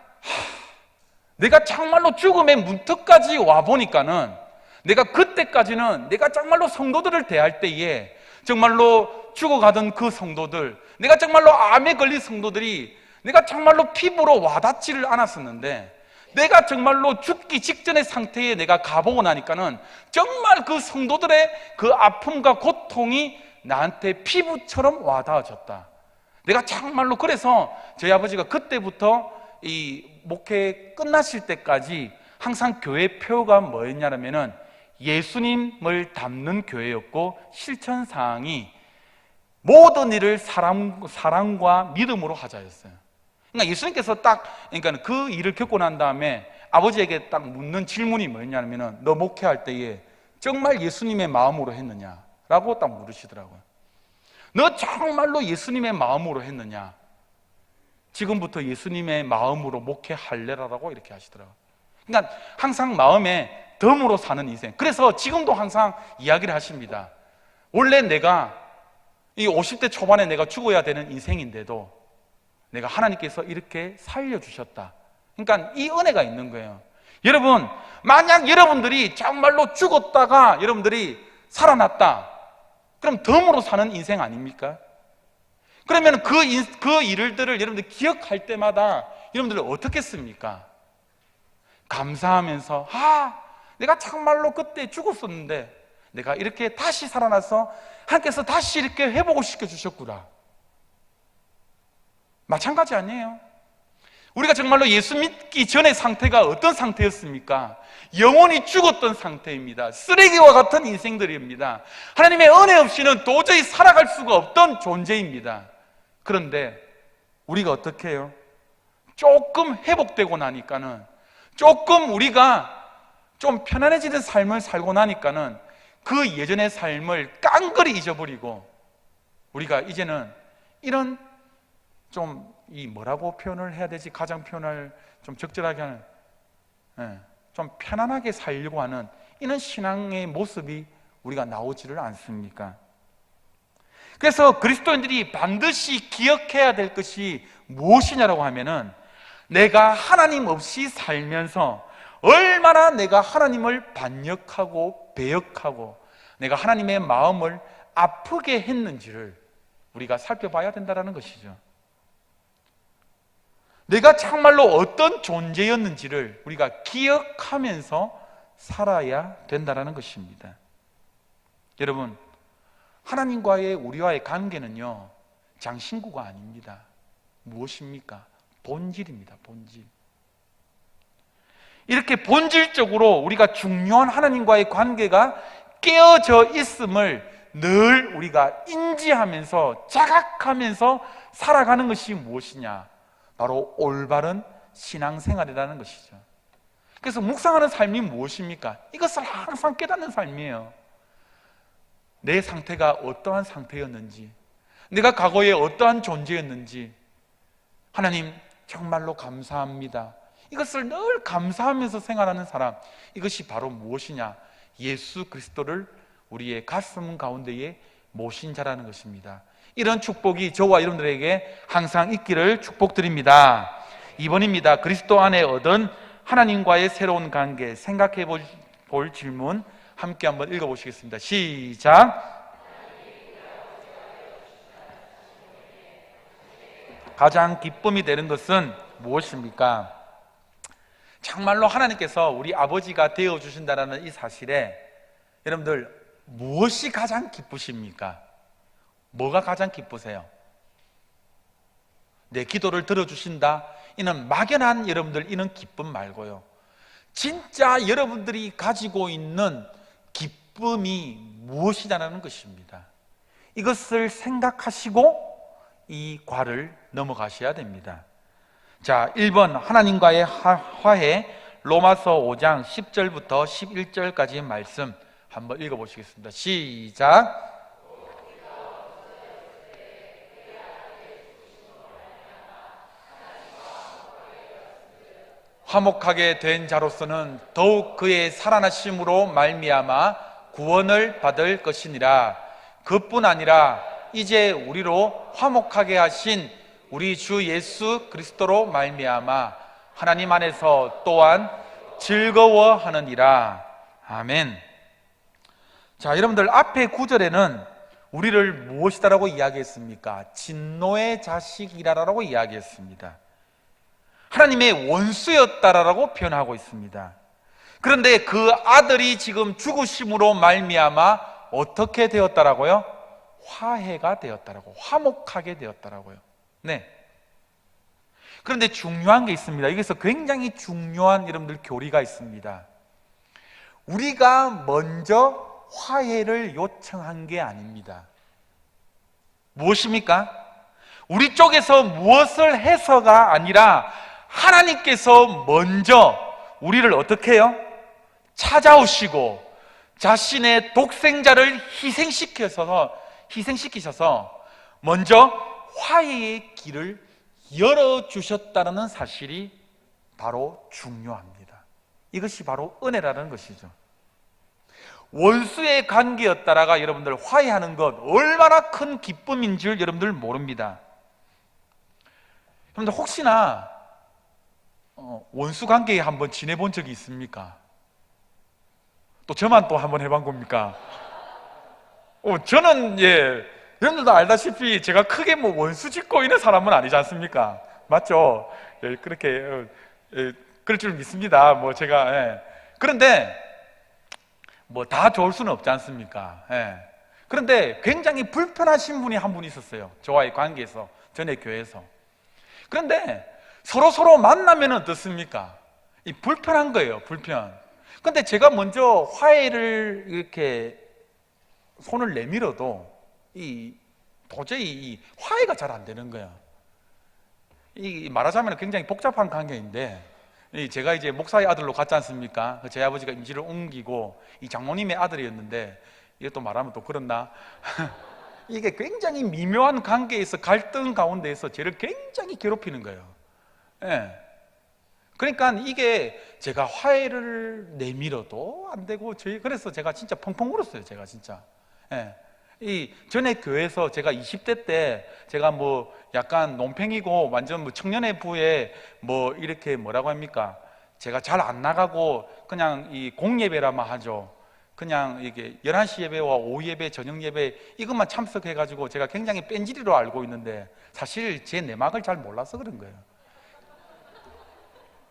내가 정말로 죽음의 문턱까지 와보니까는, 내가 그때까지는 내가 정말로 성도들을 대할 때에 정말로 죽어가던 그 성도들, 내가 정말로 암에 걸린 성도들이 내가 정말로 피부로 와닿지를 않았었는데, 내가 정말로 죽기 직전의 상태에 내가 가보고 나니까는 정말 그 성도들의 그 아픔과 고통이 나한테 피부처럼 와닿아졌다. 내가 정말로, 그래서 저희 아버지가 그때부터 이 목회 끝나실 때까지 항상 교회 표가 뭐였냐면은 예수님을 담는 교회였고, 실천사항이 모든 일을 사랑과 믿음으로 하자였어요. 그러니까 예수님께서 그러니까 그 일을 겪고 난 다음에 아버지에게 딱 묻는 질문이 뭐였냐면은, 너 목회할 때에 정말 예수님의 마음으로 했느냐 라고 딱 물으시더라고요. 너 정말로 예수님의 마음으로 했느냐? 지금부터 예수님의 마음으로 목회할래라고 이렇게 하시더라고요. 그러니까 항상 마음에 덤으로 사는 인생. 그래서 지금도 항상 이야기를 하십니다. 원래 내가 이 50대 초반에 내가 죽어야 되는 인생인데도 내가 하나님께서 이렇게 살려주셨다. 그러니까 이 은혜가 있는 거예요. 여러분, 만약 여러분들이 정말로 죽었다가 여러분들이 살아났다, 그럼 덤으로 사는 인생 아닙니까? 그러면 그 일들을 여러분들 기억할 때마다 여러분들 어떻게 씁니까? 감사하면서, 내가 정말로 그때 죽었었는데 내가 이렇게 다시 살아나서 하나님께서 다시 이렇게 회복을 시켜주셨구나. 마찬가지 아니에요? 우리가 정말로 예수 믿기 전의 상태가 어떤 상태였습니까? 영원히 죽었던 상태입니다. 쓰레기와 같은 인생들입니다. 하나님의 은혜 없이는 도저히 살아갈 수가 없던 존재입니다. 그런데 우리가 어떻게 해요? 조금 회복되고 나니까는, 조금 우리가 좀 편안해지는 삶을 살고 나니까는 그 예전의 삶을 깡그리 잊어버리고, 우리가 이제는 이런 뭐라고 표현을 해야 되지? 가장 표현을 좀 적절하게 하는, 좀 편안하게 살려고 하는 이런 신앙의 모습이 우리가 나오지를 않습니까? 그래서 그리스도인들이 반드시 기억해야 될 것이 무엇이냐라고 하면은, 내가 하나님 없이 살면서 얼마나 내가 하나님을 반역하고 배역하고 내가 하나님의 마음을 아프게 했는지를 우리가 살펴봐야 된다는 것이죠. 내가 정말로 어떤 존재였는지를 우리가 기억하면서 살아야 된다는 것입니다. 여러분, 하나님과의 우리와의 관계는요, 장신구가 아닙니다. 무엇입니까? 본질입니다. 본질. 이렇게 본질적으로 우리가 중요한 하나님과의 관계가 깨어져 있음을 늘 우리가 인지하면서 자각하면서 살아가는 것이 무엇이냐? 바로 올바른 신앙생활이라는 것이죠. 그래서 묵상하는 삶이 무엇입니까? 이것을 항상 깨닫는 삶이에요. 내 상태가 어떠한 상태였는지, 내가 과거에 어떠한 존재였는지, 하나님 정말로 감사합니다. 이것을 늘 감사하면서 생활하는 사람, 이것이 바로 무엇이냐? 예수 그리스도를 우리의 가슴 가운데에 모신 자라는 것입니다. 이런 축복이 저와 여러분들에게 항상 있기를 축복드립니다. 2번입니다. 그리스도 안에 얻은 하나님과의 새로운 관계, 생각해 볼 질문 함께 한번 읽어보시겠습니다. 시작. 가장 기쁨이 되는 것은 무엇입니까? 정말로 하나님께서 우리 아버지가 되어주신다는 이 사실에 여러분들 무엇이 가장 기쁘십니까? 뭐가 가장 기쁘세요? 내 기도를 들어주신다? 이는 막연한 여러분들 이는 기쁨 말고요, 진짜 여러분들이 가지고 있는 기쁨이 무엇이냐는 것입니다. 이것을 생각하시고 이 과를 넘어가셔야 됩니다. 자, 1번 하나님과의 화해, 로마서 5장 10절부터 11절까지의 말씀 한번 읽어보시겠습니다. 시작. 화목하게 된 자로서는 더욱 그의 살아나심으로 말미암아 구원을 받을 것이니라. 그뿐 아니라 이제 우리로 화목하게 하신 우리 주 예수 그리스도로 말미암아 하나님 안에서 또한 즐거워하느니라. 아멘. 자, 여러분들 앞에 구절에는 우리를 무엇이다라고 이야기했습니까? 진노의 자식이라고 이야기했습니다. 하나님의 원수였다라고 표현하고 있습니다. 그런데 그 아들이 지금 죽으심으로 말미암아 어떻게 되었다라고요? 화해가 되었다라고, 화목하게 되었다라고요. 네. 그런데 중요한 게 있습니다. 여기서 굉장히 중요한 여러분들 교리가 있습니다. 우리가 먼저 화해를 요청한 게 아닙니다. 무엇입니까? 우리 쪽에서 무엇을 해서가 아니라 하나님께서 먼저 우리를 어떻게 해요? 찾아오시고 자신의 독생자를 희생시키셔서 먼저 화해의 길을 열어주셨다는 사실이 바로 중요합니다. 이것이 바로 은혜라는 것이죠. 원수의 관계였다라가 여러분들 화해하는 것 얼마나 큰 기쁨인 줄 여러분들 모릅니다. 여러분들 혹시나 원수 관계에 한번 지내본 적이 있습니까? 또 저만 또 한번 해본 겁니까? 저는 여러분들도 알다시피 제가 크게 뭐 원수 짓고 있는 사람은 아니지 않습니까? 맞죠? 그렇게 그럴 줄 믿습니다. 뭐 제가 그런데 뭐 다 좋을 수는 없지 않습니까? 그런데 굉장히 불편하신 분이 한 분 있었어요. 저와의 관계에서, 전에 교회에서. 그런데 서로 만나면 어떻습니까? 이 불편한 거예요, 불편. 근데 제가 먼저 화해를 이렇게 손을 내밀어도 도저히 화해가 잘 안 되는 거예요. 말하자면 굉장히 복잡한 관계인데, 제가 이제 목사의 아들로 갔지 않습니까? 제 아버지가 임시를 옮기고 이 장모님의 아들이었는데, 이게 또 말하면 또 그렇나? 이게 굉장히 미묘한 관계에서 갈등 가운데에서 저를 굉장히 괴롭히는 거예요. 그러니까 이게 제가 화해를 내밀어도 안 되고, 그래서 제가 진짜 펑펑 울었어요. 제가 진짜. 이 전에 교회에서 제가 20대 때 제가 뭐 약간 논팽이고 완전 뭐 청년회부에 뭐 이렇게 뭐라고 합니까? 제가 잘 안 나가고 그냥 이 공예배라만 하죠. 그냥 이게 11시 예배와 오후 예배, 저녁 예배 이것만 참석해가지고 제가 굉장히 뺀질이로 알고 있는데 사실 제 내막을 잘 몰라서 그런 거예요.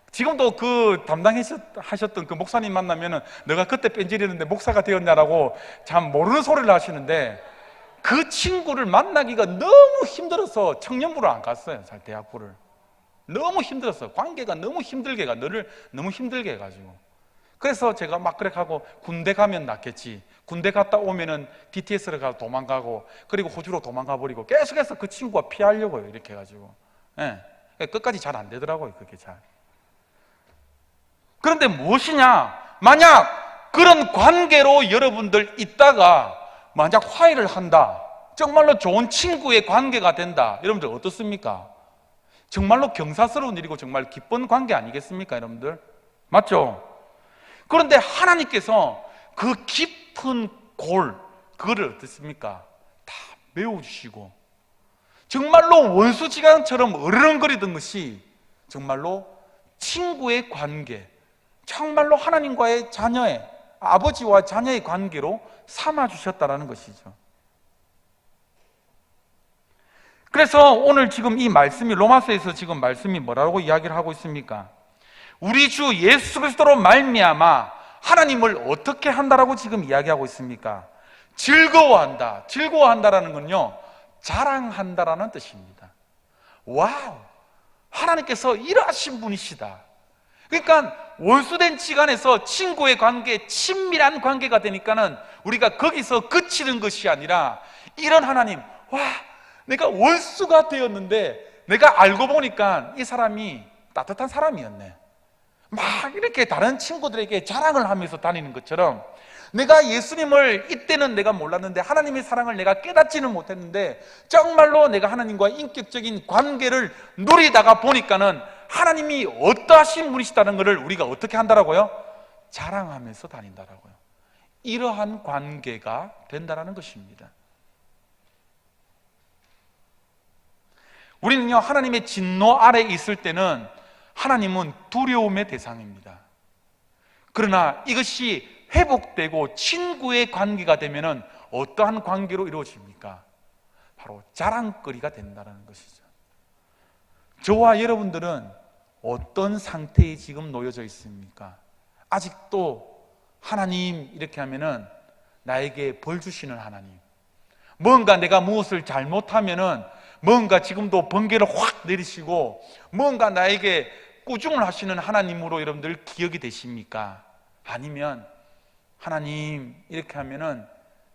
지금도 그 담당하셨던 그 목사님 만나면은 너가 그때 뺀질이었는데 목사가 되었냐라고 참 모르는 소리를 하시는데, 그 친구를 만나기가 너무 힘들어서 청년부를 안 갔어요. 대학부를. 너무 힘들었어. 관계가 너무 힘들게 너를 너무 힘들게 해가지고. 그래서 제가 막 그렇게 하고, 군대 가면 낫겠지, 군대 갔다 오면은 DTS를 가서 도망가고, 그리고 호주로 도망가 버리고, 계속해서 그 친구가 피하려고요. 이렇게 해가지고. 예. 끝까지 잘 안 되더라고요. 그게 잘. 그런데 무엇이냐? 만약 그런 관계로 여러분들 있다가 만약 화해를 한다, 정말로 좋은 친구의 관계가 된다, 여러분들 어떻습니까? 정말로 경사스러운 일이고 정말 기쁜 관계 아니겠습니까, 여러분들? 맞죠? 그런데 하나님께서 그 깊은 그거를 어떻습니까? 다 메워주시고, 정말로 원수지간처럼 어르렁거리던 것이 정말로 친구의 관계, 정말로 하나님과의 자녀의, 아버지와 자녀의 관계로 삼아주셨다는 것이죠. 그래서 오늘 지금 이 말씀이, 로마서에서 지금 말씀이 뭐라고 이야기를 하고 있습니까? 우리 주 예수 그리스도로 말미암아 하나님을 어떻게 한다라고 지금 이야기하고 있습니까? 즐거워한다. 즐거워한다라는 건요, 자랑한다라는 뜻입니다. 와우, 하나님께서 이러하신 분이시다. 그러니까 원수된 지간에서 친구의 관계, 친밀한 관계가 되니까는 우리가 거기서 그치는 것이 아니라, 이런 하나님, 와, 내가 원수가 되었는데 내가 알고 보니까 이 사람이 따뜻한 사람이었네, 막 이렇게 다른 친구들에게 자랑을 하면서 다니는 것처럼, 내가 예수님을 이때는 내가 몰랐는데 하나님의 사랑을 내가 깨닫지는 못했는데 정말로 내가 하나님과 인격적인 관계를 누리다가 보니까는 하나님이 어떠하신 분이시다는 것을 우리가 어떻게 한다라고요? 자랑하면서 다닌다라고요. 이러한 관계가 된다라는 것입니다. 우리는요, 하나님의 진노 아래에 있을 때는 하나님은 두려움의 대상입니다. 그러나 이것이 회복되고 친구의 관계가 되면은 어떠한 관계로 이루어집니까? 바로 자랑거리가 된다는 것이죠. 저와 여러분들은 어떤 상태에 지금 놓여져 있습니까? 아직도 하나님 이렇게 하면은 나에게 벌 주시는 하나님, 뭔가 내가 무엇을 잘못하면은 뭔가 지금도 번개를 확 내리시고 뭔가 나에게 꾸중을 하시는 하나님으로 여러분들 기억이 되십니까? 아니면 하나님 이렇게 하면은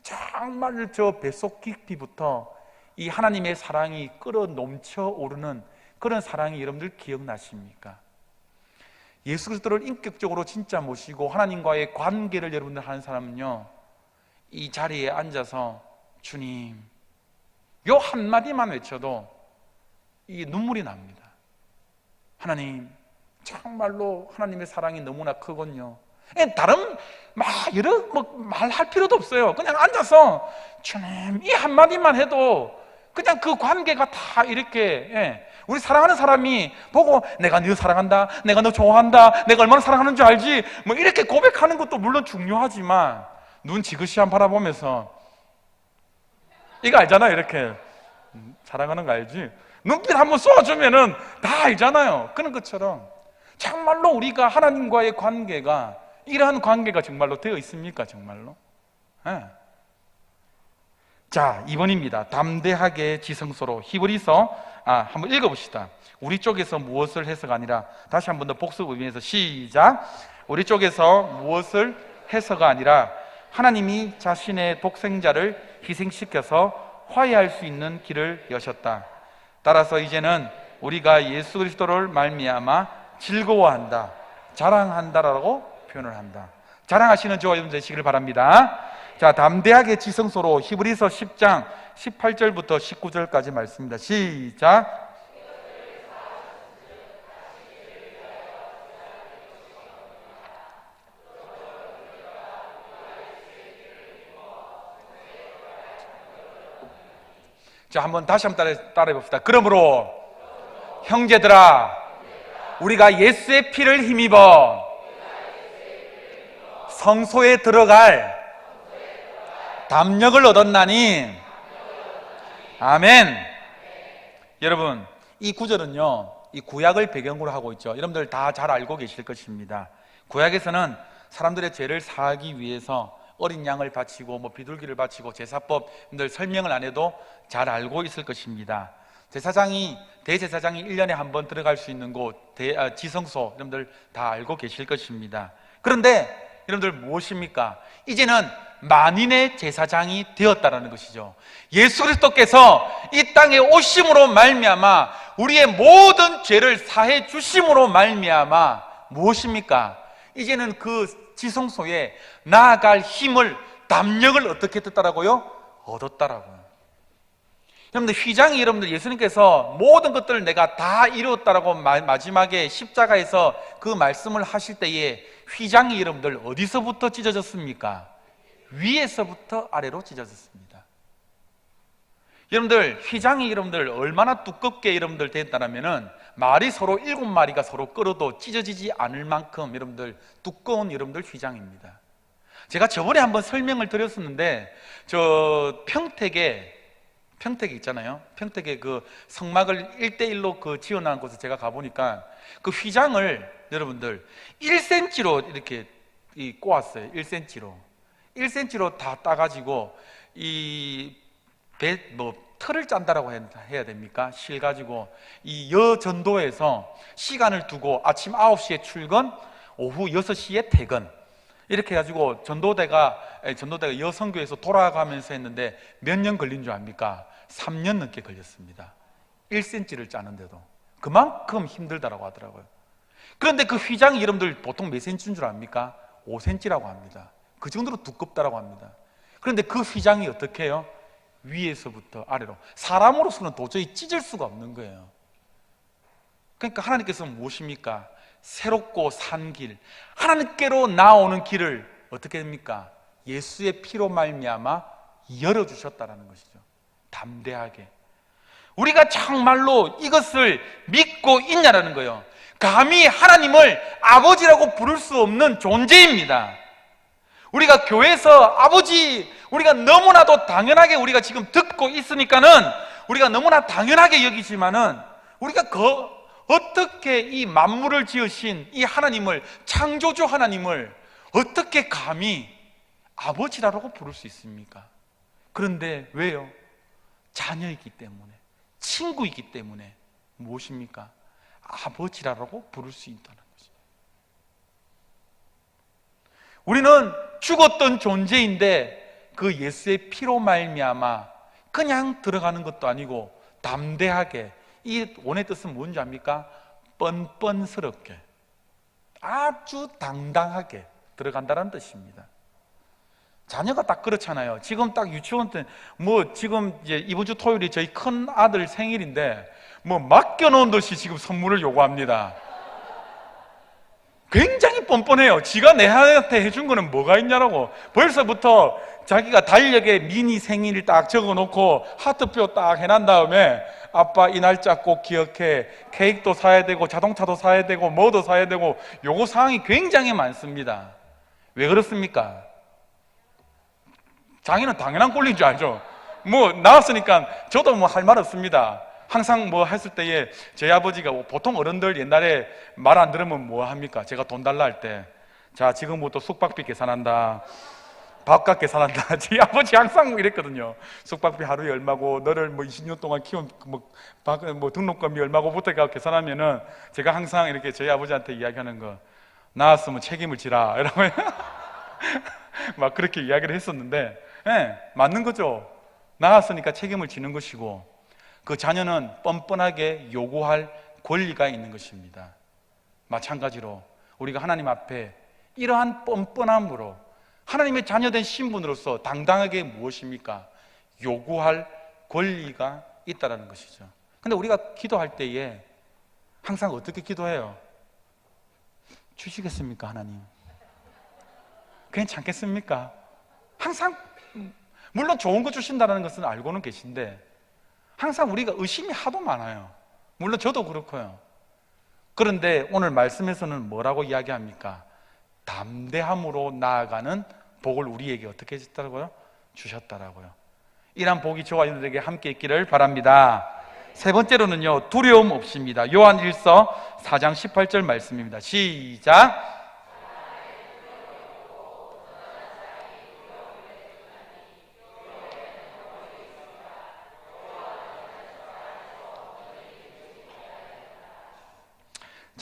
정말 저 뱃속 깊이부터 이 하나님의 사랑이 끌어 넘쳐 오르는 그런 사랑이 여러분들 기억나십니까? 예수 그리스도를 인격적으로 진짜 모시고 하나님과의 관계를 여러분들 하는 사람은요, 이 자리에 앉아서 주님, 요 한마디만 외쳐도 이 눈물이 납니다. 하나님, 정말로 하나님의 사랑이 너무나 크군요. 다른 여러 말할 필요도 없어요. 그냥 앉아서 주님, 이 한마디만 해도 그냥 그 관계가 다 이렇게, 우리 사랑하는 사람이 보고 내가 너 사랑한다, 내가 너 좋아한다, 내가 얼마나 사랑하는 줄 알지, 뭐 이렇게 고백하는 것도 물론 중요하지만 눈 지그시 한 바라보면서, 이거 알잖아요. 이렇게 사랑하는 거 알지? 눈빛 한번 쏘아주면은 다 알잖아요. 그런 것처럼 정말로 우리가 하나님과의 관계가 이러한 관계가 정말로 되어 있습니까? 정말로? 네. 자, 2번입니다. 담대하게 지성소로. 히브리서 한번 읽어봅시다. 우리 쪽에서 무엇을 해서가 아니라, 다시 한번 더 복습 의미에서 시작. 우리 쪽에서 무엇을 해서가 아니라 하나님이 자신의 독생자를 희생시켜서 화해할 수 있는 길을 여셨다. 따라서 이제는 우리가 예수 그리스도를 말미암아 즐거워한다, 자랑한다라고 표현을 한다. 자랑하시는 저와 여러분 되시기를 바랍니다. 자, 담대하게 지성소로. 히브리서 10장 18절부터 19절까지 말씀입니다. 시작. 자, 다시 한번 따라해 봅시다. 그러므로 형제들아, 우리가 예수의 피를 힘입어 성소에 들어갈 담력을 얻었나니. 아멘. 여러분, 이 구절은요, 이 구약을 배경으로 하고 있죠. 여러분들 다 잘 알고 계실 것입니다. 구약에서는 사람들의 죄를 사하기 위해서 어린 양을 바치고 비둘기를 바치고 제사법, 여러분들 설명을 안 해도 잘 알고 있을 것입니다. 대제사장이 1년에 한 번 들어갈 수 있는 곳, 지성소, 여러분들 다 알고 계실 것입니다. 그런데 여러분들 무엇입니까? 이제는 만인의 제사장이 되었다라는 것이죠. 예수 그리스도께서 이 땅에 오심으로 말미암아 우리의 모든 죄를 사해 주심으로 말미암아 무엇입니까? 이제는 그 지성소에 나아갈 힘을, 담력을 어떻게 했다라고요? 얻었다라고요. 여러분들 휘장이, 여러분들 예수님께서 모든 것들을 내가 다 이루었다라고 마지막에 십자가에서 그 말씀을 하실 때에 휘장이 여러분들 어디서부터 찢어졌습니까? 위에서부터 아래로 찢어졌습니다. 여러분들 휘장이 여러분들 얼마나 두껍게 여러분들 됐다면은 말이 서로 7마리가 서로 끌어도 찢어지지 않을 만큼 여러분들 두꺼운 여러분들 휘장입니다. 제가 저번에 한번 설명을 드렸었는데 저 평택에 있잖아요. 평택에 그 성막을 1대1로 그 지어놓은 곳에 제가 가보니까 그 휘장을 여러분들 1cm로 이렇게 꼬았어요. 1cm로 다 따가지고 틀을 짠다라고 해야 됩니까? 실 가지고 이 여전도에서 시간을 두고 아침 9시에 출근, 오후 6시에 퇴근, 이렇게 해가지고 전도대가 여성교에서 돌아가면서 했는데 몇 년 걸린 줄 압니까? 3년 넘게 걸렸습니다. 1cm를 짜는데도 그만큼 힘들다라고 하더라고요. 그런데 그 휘장이 여러분들 보통 몇 cm인 줄 압니까? 5cm라고 합니다. 그 정도로 두껍다라고 합니다. 그런데 그 휘장이 어떻게 해요? 위에서부터 아래로, 사람으로서는 도저히 찢을 수가 없는 거예요. 그러니까 하나님께서 무엇입니까? 새롭고 산 길, 하나님께로 나오는 길을 어떻게 됩니까? 예수의 피로 말미암아 열어주셨다라는 것이죠. 담대하게 우리가 정말로 이것을 믿고 있냐라는 거예요. 감히 하나님을 아버지라고 부를 수 없는 존재입니다. 우리가 교회에서 아버지, 우리가 너무나도 당연하게 우리가 지금 듣고 있으니까는 우리가 너무나 당연하게 여기지만은 우리가 어떻게 이 만물을 지으신 이 하나님을, 창조주 하나님을 어떻게 감히 아버지라고 부를 수 있습니까? 그런데 왜요? 자녀이기 때문에, 친구이기 때문에 무엇입니까? 아버지라고 부를 수 있다는 거죠. 우리는 죽었던 존재인데 그 예수의 피로 말미암아 그냥 들어가는 것도 아니고 담대하게, 이 원의 뜻은 뭔지 압니까? 뻔뻔스럽게, 아주 당당하게 들어간다는 뜻입니다. 자녀가 딱 그렇잖아요. 지금 딱 유치원 때 지금 이제 이번 주 토요일이 저희 큰 아들 생일인데 맡겨놓은 듯이 지금 선물을 요구합니다. 굉장히 뻔뻔해요. 지가 내한테 해준 거는 뭐가 있냐라고. 벌써부터 자기가 달력에 미니 생일 딱 적어놓고 하트표 딱 해난 다음에 아빠 이 날짜 꼭 기억해, 케이크도 사야 되고 자동차도 사야 되고 뭐도 사야 되고 요거 사항이 굉장히 많습니다. 왜 그렇습니까? 자기는 당연한 꼴인 줄 알죠. 나왔으니까 저도 할 말 없습니다. 항상 했을 때에 저희 아버지가, 보통 어른들 옛날에 말 안 들으면 뭐 합니까? 제가 돈 달라 할 때, 자 지금부터 숙박비 계산한다, 밥값 계산한다. 저희 아버지 항상 이랬거든요. 숙박비 하루에 얼마고, 너를 20년 동안 키운 등록금이 얼마고부터 계산하면은 제가 항상 이렇게 저희 아버지한테 이야기하는 거, 나왔으면 책임을 지라 이러면 막 그렇게 이야기를 했었는데, 네, 맞는 거죠. 나왔으니까 책임을 지는 것이고, 그 자녀는 뻔뻔하게 요구할 권리가 있는 것입니다. 마찬가지로 우리가 하나님 앞에 이러한 뻔뻔함으로 하나님의 자녀된 신분으로서 당당하게 무엇입니까? 요구할 권리가 있다는 것이죠. 근데 우리가 기도할 때에 항상 어떻게 기도해요? 주시겠습니까, 하나님? 괜찮겠습니까? 항상, 물론 좋은 거 주신다는 것은 알고는 계신데 항상 우리가 의심이 하도 많아요. 물론 저도 그렇고요. 그런데 오늘 말씀에서는 뭐라고 이야기합니까? 담대함으로 나아가는 복을 우리에게 어떻게 해줬다고요? 주셨다라고요. 이러한 복이 저와 여러분들에게 함께 있기를 바랍니다. 세 번째로는요, 두려움 없습니다. 요한 1서 4장 18절 말씀입니다. 시작.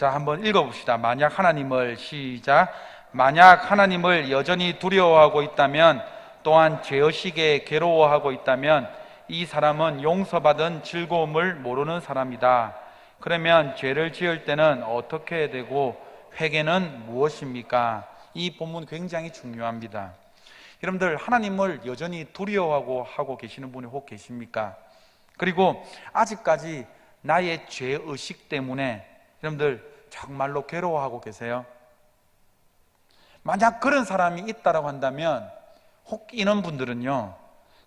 자, 한번 읽어봅시다. 만약 하나님을, 시작. 만약 하나님을 여전히 두려워하고 있다면, 또한 죄의식에 괴로워하고 있다면 이 사람은 용서받은 즐거움을 모르는 사람이다. 그러면 죄를 지을 때는 어떻게 해야 되고 회개는 무엇입니까? 이 본문 굉장히 중요합니다. 여러분들, 하나님을 여전히 두려워하고 하고 계시는 분이 혹 계십니까? 그리고 아직까지 나의 죄의식 때문에 여러분들 정말로 괴로워하고 계세요? 만약 그런 사람이 있다고 한다면 혹 이런 분들은요,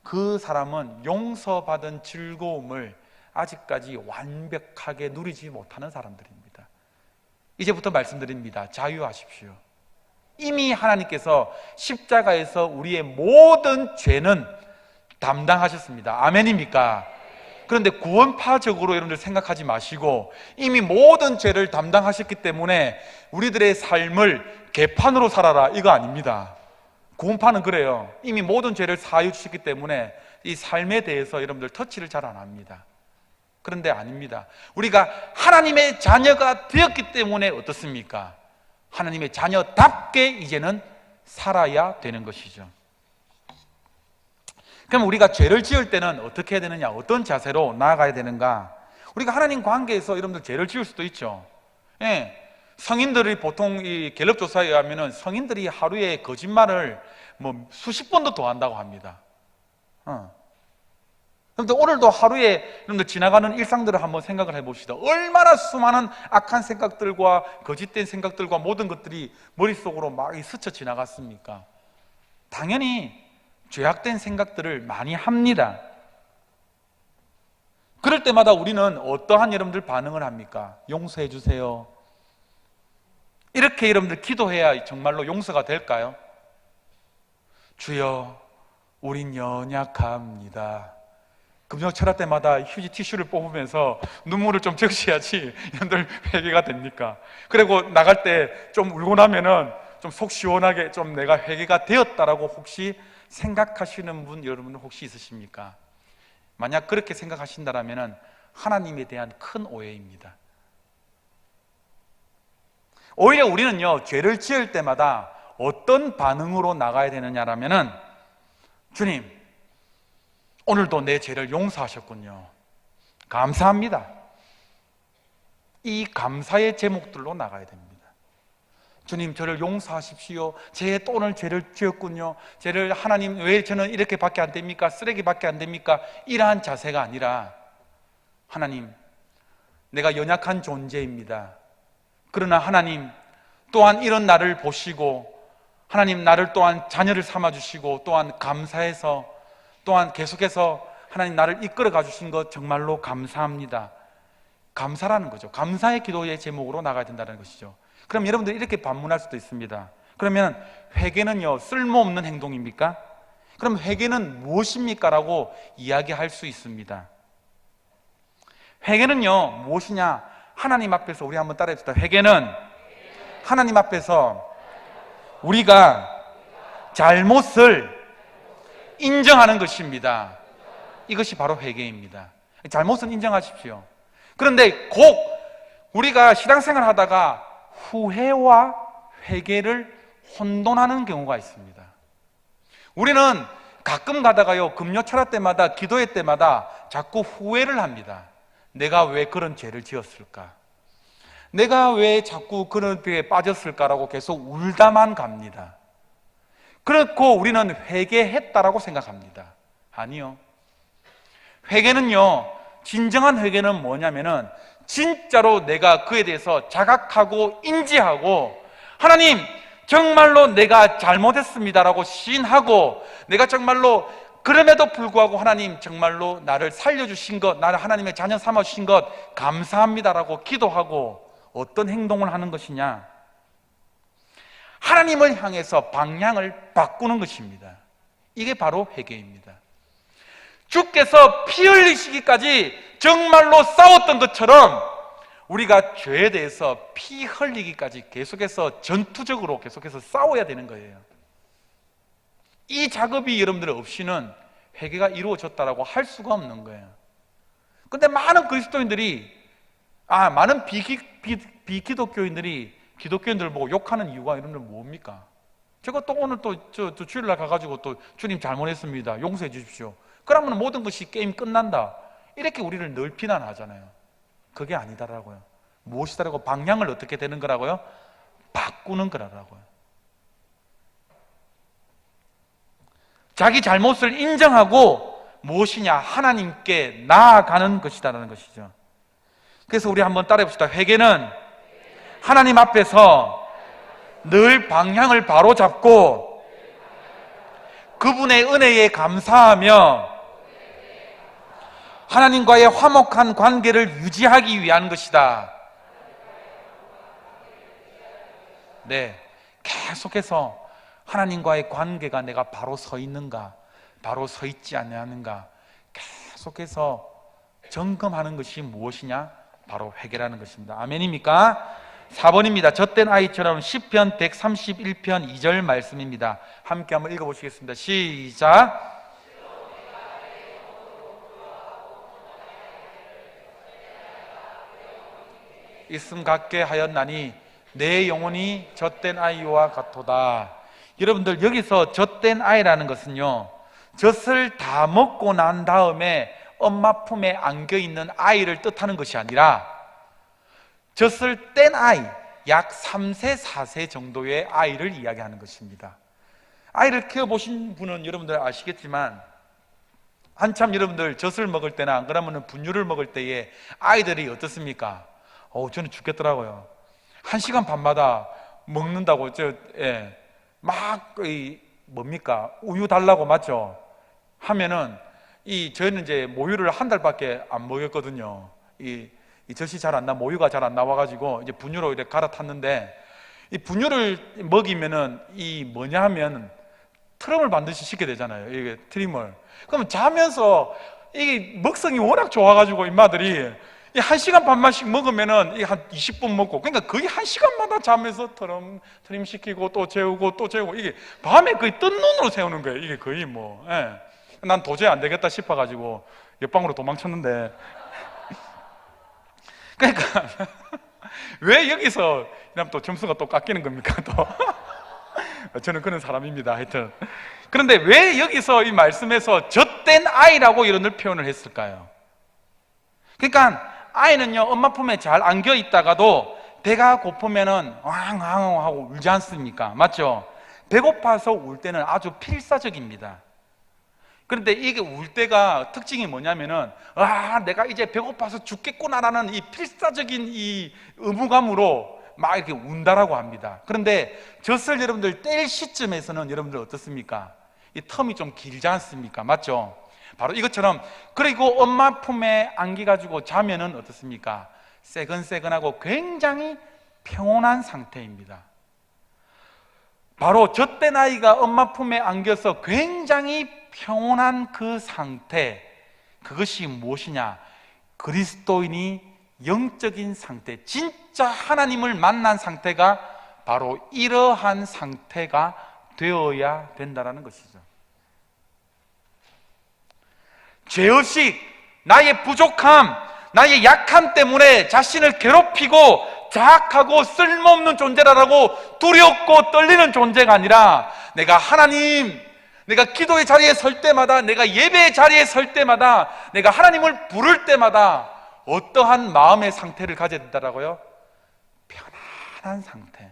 그 사람은 용서받은 즐거움을 아직까지 완벽하게 누리지 못하는 사람들입니다. 이제부터 말씀드립니다. 자유하십시오. 이미 하나님께서 십자가에서 우리의 모든 죄는 담당하셨습니다. 아멘입니까? 그런데 구원파적으로 여러분들 생각하지 마시고 이미 모든 죄를 담당하셨기 때문에 우리들의 삶을 개판으로 살아라, 이거 아닙니다. 구원파는 그래요. 이미 모든 죄를 사하여 주셨기 때문에 이 삶에 대해서 여러분들 터치를 잘 안 합니다. 그런데 아닙니다. 우리가 하나님의 자녀가 되었기 때문에 어떻습니까? 하나님의 자녀답게 이제는 살아야 되는 것이죠. 그럼 우리가 죄를 지을 때는 어떻게 해야 되느냐? 어떤 자세로 나아가야 되는가? 우리가 하나님 관계에서 여러분들 죄를 지을 수도 있죠. 예. 성인들이 보통 이 갤럽 조사에 의하면 성인들이 하루에 거짓말을 뭐 수십 번도 더 한다고 합니다. 그런데 오늘도 하루에 여러분들 지나가는 일상들을 한번 생각을 해봅시다. 얼마나 수많은 악한 생각들과 거짓된 생각들과 모든 것들이 머릿속으로 막 스쳐 지나갔습니까? 당연히 죄악된 생각들을 많이 합니다. 그럴 때마다 우리는 어떠한 여러분들 반응을 합니까? 용서해 주세요. 이렇게 여러분들 기도해야 정말로 용서가 될까요? 주여, 우린 연약합니다. 금요 철학 때마다 휴지 티슈를 뽑으면서 눈물을 좀 적셔야지 여러분들 회개가 됩니까? 그리고 나갈 때 좀 울고 나면은 좀 속 시원하게 좀 내가 회개가 되었다라고 혹시 생각하시는 분 여러분 혹시 있으십니까? 만약 그렇게 생각하신다면 하나님에 대한 큰 오해입니다. 오히려 우리는요, 죄를 지을 때마다 어떤 반응으로 나가야 되느냐라면은, 주님, 오늘도 내 죄를 용서하셨군요. 감사합니다. 이 감사의 제목들로 나가야 됩니다. 주님, 저를 용서하십시오. 또 오늘 죄를 지었군요. 죄를 하나님, 왜 저는 이렇게밖에 안 됩니까? 쓰레기밖에 안 됩니까? 이러한 자세가 아니라, 하나님, 내가 연약한 존재입니다. 그러나 하나님 또한 이런 나를 보시고 하나님 나를 또한 자녀를 삼아주시고 또한 감사해서 또한 계속해서 하나님 나를 이끌어 가주신 것 정말로 감사합니다. 감사라는 거죠. 감사의 기도의 제목으로 나가야 된다는 것이죠. 그럼 여러분들 이렇게 반문할 수도 있습니다. 그러면 회개는요, 쓸모없는 행동입니까? 그럼 회개는 무엇입니까? 라고 이야기할 수 있습니다. 회개는요, 무엇이냐? 하나님 앞에서 우리 한번 따라해봅시다. 회개는 하나님 앞에서 우리가 잘못을 인정하는 것입니다. 이것이 바로 회개입니다. 잘못은 인정하십시오. 그런데 꼭 우리가 신앙생활 하다가 후회와 회개를 혼돈하는 경우가 있습니다. 우리는 가끔 가다가요, 금요 철학 때마다 기도회 때마다 자꾸 후회를 합니다. 내가 왜 그런 죄를 지었을까? 내가 왜 자꾸 그런 죄에 빠졌을까라고 계속 울다만 갑니다. 그렇고 우리는 회개했다라고 생각합니다. 아니요. 회개는요, 진정한 회개는 뭐냐면은 진짜로 내가 그에 대해서 자각하고 인지하고 하나님, 정말로 내가 잘못했습니다라고 시인하고 내가 정말로 그럼에도 불구하고 하나님 정말로 나를 살려주신 것, 나를 하나님의 자녀 삼아주신 것 감사합니다라고 기도하고 어떤 행동을 하는 것이냐? 하나님을 향해서 방향을 바꾸는 것입니다. 이게 바로 회개입니다. 주께서 피 흘리시기까지 정말로 싸웠던 것처럼 우리가 죄에 대해서 피 흘리기까지 계속해서 전투적으로 계속해서 싸워야 되는 거예요. 이 작업이 여러분들 없이는 회개가 이루어졌다라고 할 수가 없는 거예요. 그런데 많은 그리스도인들이 많은 비기독교인들이 기독교인들 보고 욕하는 이유가 이런 건 뭡니까? 제가 또 오늘 저 주일날 가가지고 또 주님 잘못했습니다, 용서해 주십시오, 그러면 모든 것이 게임 끝난다, 이렇게 우리를 늘 비난하잖아요. 그게 아니다라고요. 무엇이다라고? 방향을 어떻게 되는 거라고요? 바꾸는 거라고요. 자기 잘못을 인정하고 무엇이냐? 하나님께 나아가는 것이다라는 것이죠. 그래서 우리 한번 따라해 봅시다. 회개는 하나님 앞에서 늘 방향을 바로 잡고 그분의 은혜에 감사하며 하나님과의 화목한 관계를 유지하기 위한 것이다. 네, 계속해서 하나님과의 관계가 내가 바로 서 있는가, 바로 서 있지 않느냐, 계속해서 점검하는 것이 무엇이냐? 바로 회개라는 것입니다. 아멘입니까? 4번입니다. 젖된 아이처럼 시편 131편 2절 말씀입니다. 함께 한번 읽어보시겠습니다. 시작. 있음 같게 하였나니 내 영혼이 젖된 아이와 같도다. 여러분들, 여기서 젖된 아이라는 것은요, 젖을 다 먹고 난 다음에 엄마 품에 안겨 있는 아이를 뜻하는 것이 아니라 젖을 뗀 아이, 약 3세, 4세 정도의 아이를 이야기하는 것입니다. 아이를 키워보신 분은 여러분들 아시겠지만, 한참 여러분들 젖을 먹을 때나 안 그러면 분유를 먹을 때에 아이들이 어떻습니까? 저는 죽겠더라고요. 1시간 반마다 먹는다고, 뭡니까? 우유 달라고, 맞죠? 하면은, 저희는 이제 모유를 한 달밖에 안 먹였거든요. 이 젖이 잘 안 모유가 잘 안 나와가지고, 이제 분유로 이렇게 갈아탔는데, 이 분유를 먹이면은, 뭐냐 하면, 트림을 반드시 시켜야 되잖아요. 이게 트림을. 그러면 자면서, 이게 먹성이 워낙 좋아가지고, 임마들이, 1시간 반만씩 먹으면은 한 20분 먹고, 그러니까 거의 1시간마다 자면서 트림 시키고 또 재우고 또 재우고, 이게 밤에 거의 뜬 눈으로 세우는 거예요. 이게 거의 난 도저히 안 되겠다 싶어가지고 옆방으로 도망쳤는데. 그러니까 왜 여기서 이러면 또 점수가 또 깎이는 겁니까? 또 저는 그런 사람입니다. 하여튼 그런데 왜 여기서 이 말씀에서 젖된 아이라고 이런 표현을 했을까요? 그러니까 아이는요, 엄마 품에 잘 안겨 있다가도 배가 고프면은 왕왕 하고 울지 않습니까? 맞죠? 배고파서 울 때는 아주 필사적입니다. 그런데 이게 울 때가 특징이 뭐냐면은, 내가 이제 배고파서 죽겠구나라는 이 필사적인 이 의무감으로 막 이렇게 운다라고 합니다. 그런데 젖을 여러분들 뗄 시점에서는 여러분들 어떻습니까? 이 텀이 좀 길지 않습니까? 맞죠? 바로 이것처럼, 그리고 엄마 품에 안겨가지고 자면은 어떻습니까? 새근새근하고 굉장히 평온한 상태입니다. 바로 젖된 아이가 엄마 품에 안겨서 굉장히 평온한 그 상태, 그것이 무엇이냐? 그리스도인이 영적인 상태, 진짜 하나님을 만난 상태가 바로 이러한 상태가 되어야 된다는 것이죠. 죄의식, 나의 부족함, 나의 약함 때문에 자신을 괴롭히고 자학하고 쓸모없는 존재라고 두렵고 떨리는 존재가 아니라, 내가 기도의 자리에 설 때마다, 내가 예배의 자리에 설 때마다, 내가 하나님을 부를 때마다 어떠한 마음의 상태를 가져야 된다라고요? 편안한 상태.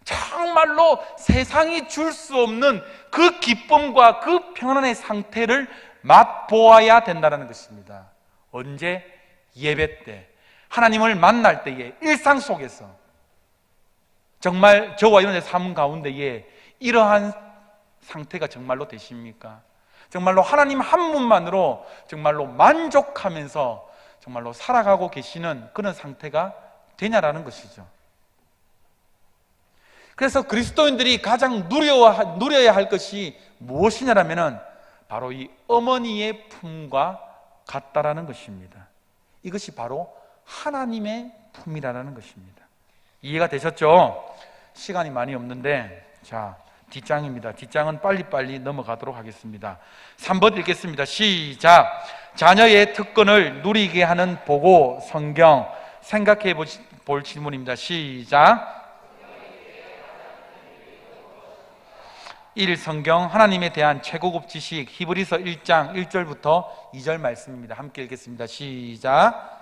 정말로 세상이 줄 수 없는 그 기쁨과 그 평안의 상태를 맛보아야 된다는 것입니다. 언제? 예배 때, 하나님을 만날 때에, 일상 속에서. 정말 저와 여러분의 삶 가운데에 이러한 상태가 정말로 되십니까? 정말로 하나님 한 분만으로 정말로 만족하면서 정말로 살아가고 계시는 그런 상태가 되냐라는 것이죠. 그래서 그리스도인들이 가장 누려야 할 것이 무엇이냐라면은 바로 이 어머니의 품과 같다라는 것입니다. 이것이 바로 하나님의 품이라는 것입니다. 이해가 되셨죠? 시간이 많이 없는데, 자, 뒷장입니다. 뒷장은 빨리빨리 넘어가도록 하겠습니다. 3번 읽겠습니다. 시작. 자녀의 특권을 누리게 하는 보고 성경, 생각해 볼 질문입니다. 시작. 1. 성경 하나님에 대한 최고급 지식 히브리서 1장 1절부터 2절 말씀입니다. 함께 읽겠습니다. 시작.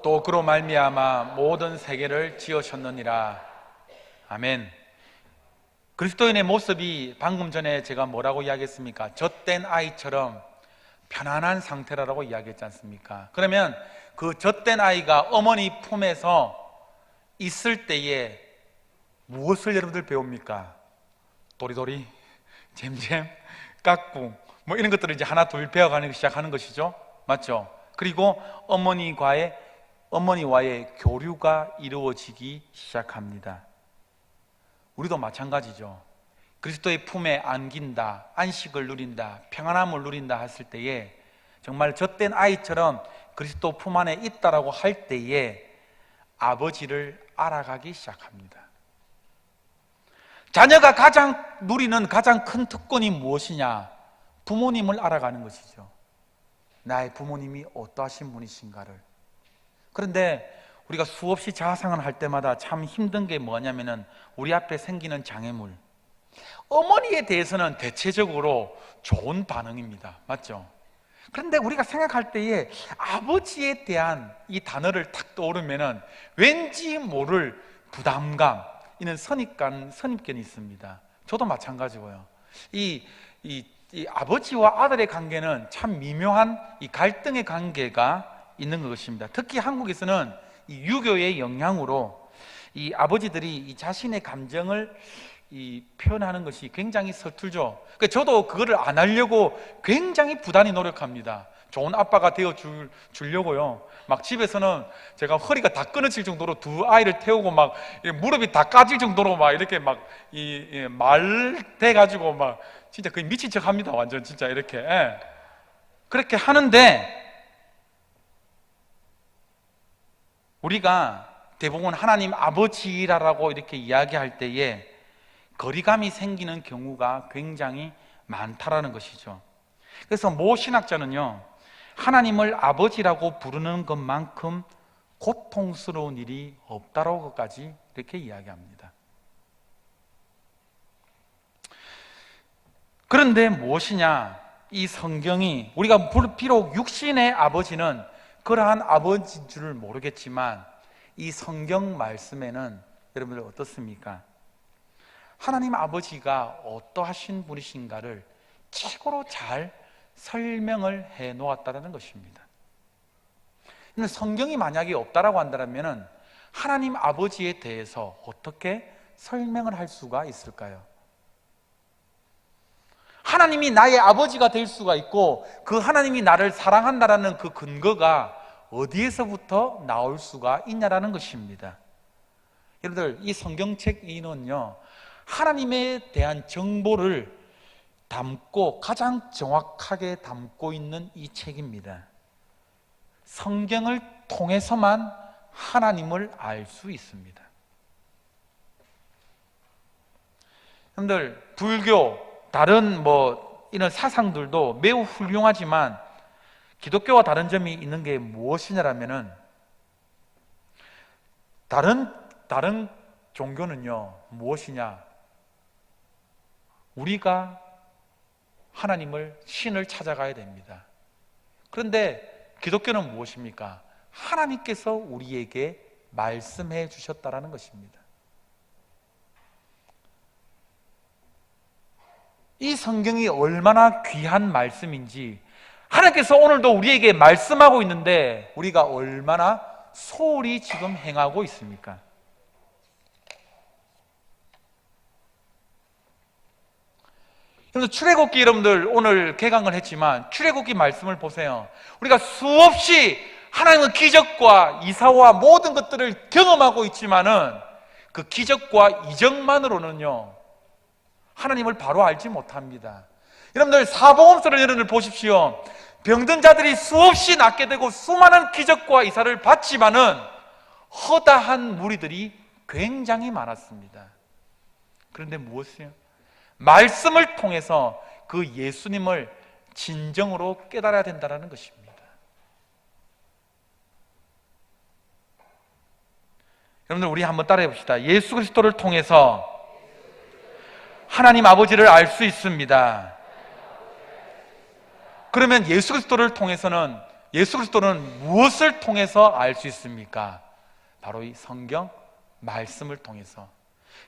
또 그로 말미암아 모든 세계를 지으셨느니라. 아멘. 그리스도인의 모습이 방금 전에 제가 뭐라고 이야기했습니까? 젖된 아이처럼 편안한 상태라고 이야기했지 않습니까? 그러면 그 젖된 아이가 어머니 품에서 있을 때에 무엇을 여러분들 배웁니까? 도리도리, 잼잼, 까꿍 뭐 이런 것들을 이제 하나 둘 배워가는 시작하는 것이죠. 맞죠? 그리고 어머니와의 교류가 이루어지기 시작합니다. 우리도 마찬가지죠. 그리스도의 품에 안긴다, 안식을 누린다, 평안함을 누린다 했을 때에 정말 젖된 아이처럼 그리스도 품 안에 있다라고 할 때에 아버지를 알아가기 시작합니다. 자녀가 누리는 가장 큰 특권이 무엇이냐? 부모님을 알아가는 것이죠. 나의 부모님이 어떠하신 분이신가를. 그런데 우리가 수없이 자상을 할 때마다 참 힘든 게 뭐냐면은 우리 앞에 생기는 장애물. 어머니에 대해서는 대체적으로 좋은 반응입니다. 맞죠? 그런데 우리가 생각할 때에 아버지에 대한 이 단어를 탁 떠오르면은 왠지 모를 부담감, 이는 선입견이 있습니다. 저도 마찬가지고요. 이 아버지와 아들의 관계는 참 미묘한 이 갈등의 관계가 있는 것입니다. 특히 한국에서는 이 유교의 영향으로 이 아버지들이 이 자신의 감정을 표현하는 것이 굉장히 서툴죠. 그러니까 저도 그거를 안 하려고 굉장히 부단히 노력합니다. 좋은 아빠가 되어 주려고요. 막 집에서는 제가 허리가 다 끊어질 정도로 두 아이를 태우고 막 무릎이 다 까질 정도로 막 이렇게 막 말 돼가지고 막 진짜 거의 미친 척 합니다. 완전 진짜 이렇게. 예. 그렇게 하는데 우리가 대부분 하나님 아버지라고 이렇게 이야기할 때에 거리감이 생기는 경우가 굉장히 많다라는 것이죠. 그래서 모 신학자는요, 하나님을 아버지라고 부르는 것만큼 고통스러운 일이 없다라고까지 이렇게 이야기합니다. 그런데 무엇이냐? 이 성경이 우리가 비록 육신의 아버지는 그러한 아버지인 줄 모르겠지만 이 성경 말씀에는 여러분들 어떻습니까? 하나님 아버지가 어떠하신 분이신가를 최고로 잘 설명을 해 놓았다는 것입니다. 근데 성경이 만약에 없다라고 한다면 하나님 아버지에 대해서 어떻게 설명을 할 수가 있을까요? 하나님이 나의 아버지가 될 수가 있고 그 하나님이 나를 사랑한다라는 그 근거가 어디에서부터 나올 수가 있냐라는 것입니다. 여러분들 이 성경책이는요, 하나님에 대한 정보를 담고 가장 정확하게 담고 있는 이 책입니다. 성경을 통해서만 하나님을 알 수 있습니다. 여러분들 불교, 다른 이런 사상들도 매우 훌륭하지만 기독교와 다른 점이 있는 게 무엇이냐라면은 다른 종교는요 무엇이냐? 우리가 하나님을 신을 찾아가야 됩니다. 그런데 기독교는 무엇입니까? 하나님께서 우리에게 말씀해 주셨다라는 것입니다. 이 성경이 얼마나 귀한 말씀인지 하나님께서 오늘도 우리에게 말씀하고 있는데 우리가 얼마나 소홀히 지금 행하고 있습니까? 출애굽기 여러분들 오늘 개강을 했지만 출애굽기 말씀을 보세요. 우리가 수없이 하나님의 기적과 이사와 모든 것들을 경험하고 있지만은 그 기적과 이적만으로는요 하나님을 바로 알지 못합니다. 여러분들 사복음서를 여러분들 보십시오. 병든 자들이 수없이 낫게 되고 수많은 기적과 이사를 받지만은 허다한 무리들이 굉장히 많았습니다. 그런데 무엇이요? 말씀을 통해서 그 예수님을 진정으로 깨달아야 된다는 것입니다. 여러분들, 우리 한번 따라해 봅시다. 예수 그리스도를 통해서 하나님 아버지를 알 수 있습니다. 그러면 예수 그리스도는 무엇을 통해서 알 수 있습니까? 바로 이 성경 말씀을 통해서.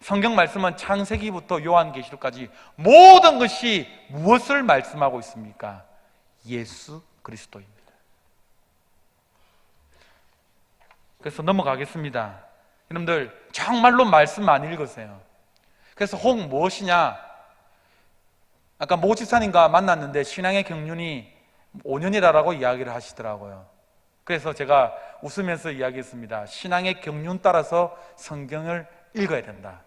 성경 말씀은 창세기부터 요한계시록까지 모든 것이 무엇을 말씀하고 있습니까? 예수 그리스도입니다. 그래서 넘어가겠습니다. 여러분들, 정말로 말씀 많이 읽으세요. 그래서 혹 무엇이냐? 아까 모 집사님과 만났는데 신앙의 경륜이 5년이라고 이야기를 하시더라고요. 그래서 제가 웃으면서 이야기했습니다. 신앙의 경륜 따라서 성경을 읽어야 된다.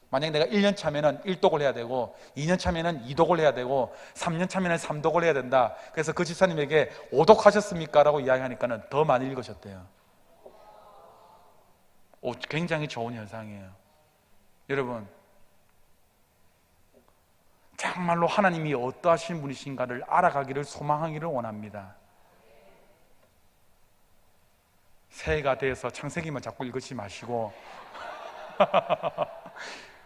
만약에 내가 1년 차면은 1독을 해야 되고, 2년 차면은 2독을 해야 되고, 3년 차면은 3독을 해야 된다. 그래서 그 집사님에게 5독 하셨습니까? 라고 이야기하니까는 더 많이 읽으셨대요. 굉장히 좋은 현상이에요. 여러분, 정말로 하나님이 어떠하신 분이신가를 알아가기를 소망하기를 원합니다. 새해가 돼서 창세기만 자꾸 읽지 마시고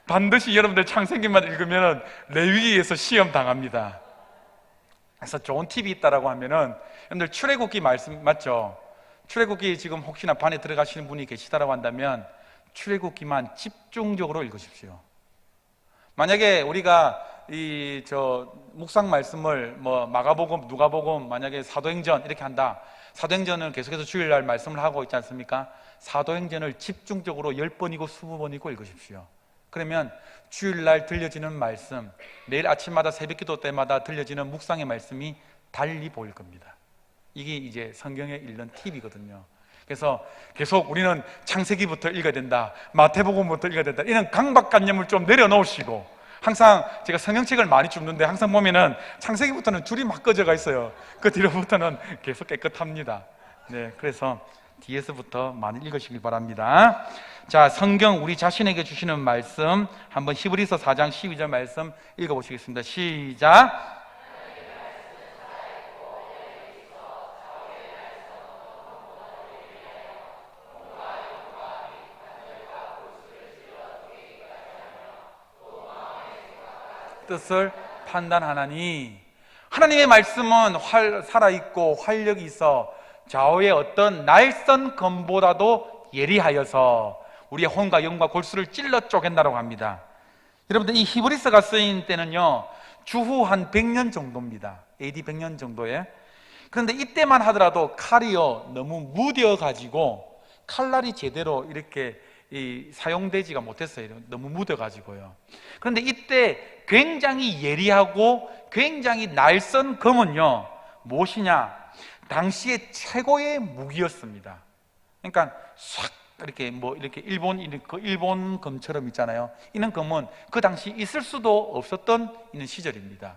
반드시 여러분들 창세기만 읽으면 레위기에서 시험 당합니다. 그래서 좋은 팁이 있다라고 하면은, 여러분들 출애굽기 말씀 맞죠? 출애굽기 지금 혹시나 반에 들어가시는 분이 계시다라고 한다면 출애굽기만 집중적으로 읽으십시오. 만약에 우리가 묵상 말씀을 마가복음, 누가복음, 만약에 사도행전 이렇게 한다. 사도행전은 계속해서 주일날 말씀을 하고 있지 않습니까? 사도행전을 집중적으로 10번이고 20번이고 읽으십시오. 그러면 주일날 들려지는 말씀, 매일 아침마다 새벽기도 때마다 들려지는 묵상의 말씀이 달리 보일 겁니다. 이게 이제 성경에 읽는 팁이거든요. 그래서 계속 우리는 창세기부터 읽어야 된다, 마태복음부터 읽어야 된다, 이런 강박관념을 좀 내려놓으시고, 항상 제가 성경책을 많이 줍는데 항상 보면은 창세기부터는 줄이 막 꺼져가 있어요. 그 뒤로부터는 계속 깨끗합니다. 네, 그래서 뒤에서부터 많이 읽으시길 바랍니다. 자, 성경 우리 자신에게 주시는 말씀 한번 히브리서 4장 12절 말씀 읽어보시겠습니다. 시작. 뜻을 판단하나니, 하나님의 말씀은 살아있고 활력이 있어 좌우의 어떤 날선 검보다도 예리하여서 우리의 혼과 영과 골수를 찔러 쪼갠다고 합니다. 여러분들, 이 히브리서가 쓰인 때는요 주후 한 100년 정도입니다. AD 100년 정도에. 그런데 이때만 하더라도 칼이요 너무 무뎌가지고 칼날이 제대로 이렇게 사용되지가 못했어요. 너무 묻어가지고요. 그런데 이때 굉장히 예리하고 굉장히 날선 검은요 무엇이냐? 당시의 최고의 무기였습니다. 그러니까 싹 이렇게 이렇게 일본 검처럼 있잖아요. 이런 검은 그 당시 있을 수도 없었던 있는 시절입니다.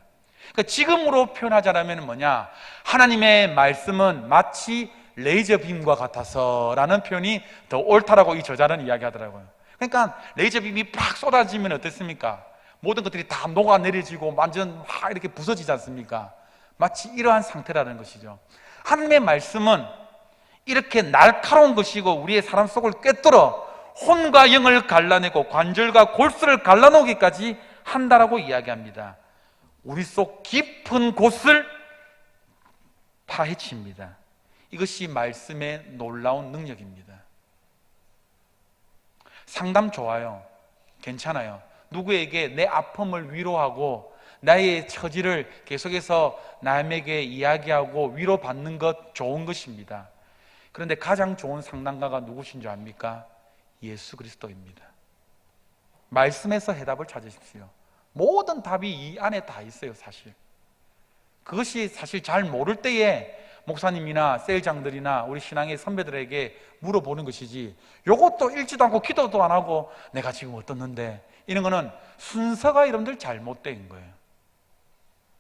그러니까 지금으로 표현하자면 뭐냐? 하나님의 말씀은 마치 레이저 빔과 같아서 라는 표현이 더 옳다라고 이 저자는 이야기하더라고요. 그러니까 레이저 빔이 팍 쏟아지면 어떻습니까? 모든 것들이 다 녹아내려지고 완전 확 이렇게 부서지지 않습니까? 마치 이러한 상태라는 것이죠. 하나님의 말씀은 이렇게 날카로운 것이고 우리의 사람 속을 꿰뚫어 혼과 영을 갈라내고 관절과 골수를 갈라놓기까지 한다라고 이야기합니다. 우리 속 깊은 곳을 파헤칩니다. 이것이 말씀의 놀라운 능력입니다. 상담 좋아요. 괜찮아요. 누구에게 내 아픔을 위로하고 나의 처지를 계속해서 남에게 이야기하고 위로받는 것 좋은 것입니다. 그런데 가장 좋은 상담가가 누구신 줄 압니까? 예수 그리스도입니다. 말씀에서 해답을 찾으십시오. 모든 답이 이 안에 다 있어요. 사실 그것이 사실 잘 모를 때에 목사님이나 셀장들이나 우리 신앙의 선배들에게 물어보는 것이지, 요것도 읽지도 않고 기도도 안 하고 내가 지금 어떻는데, 이런 거는 순서가 여러분들 잘못된 거예요.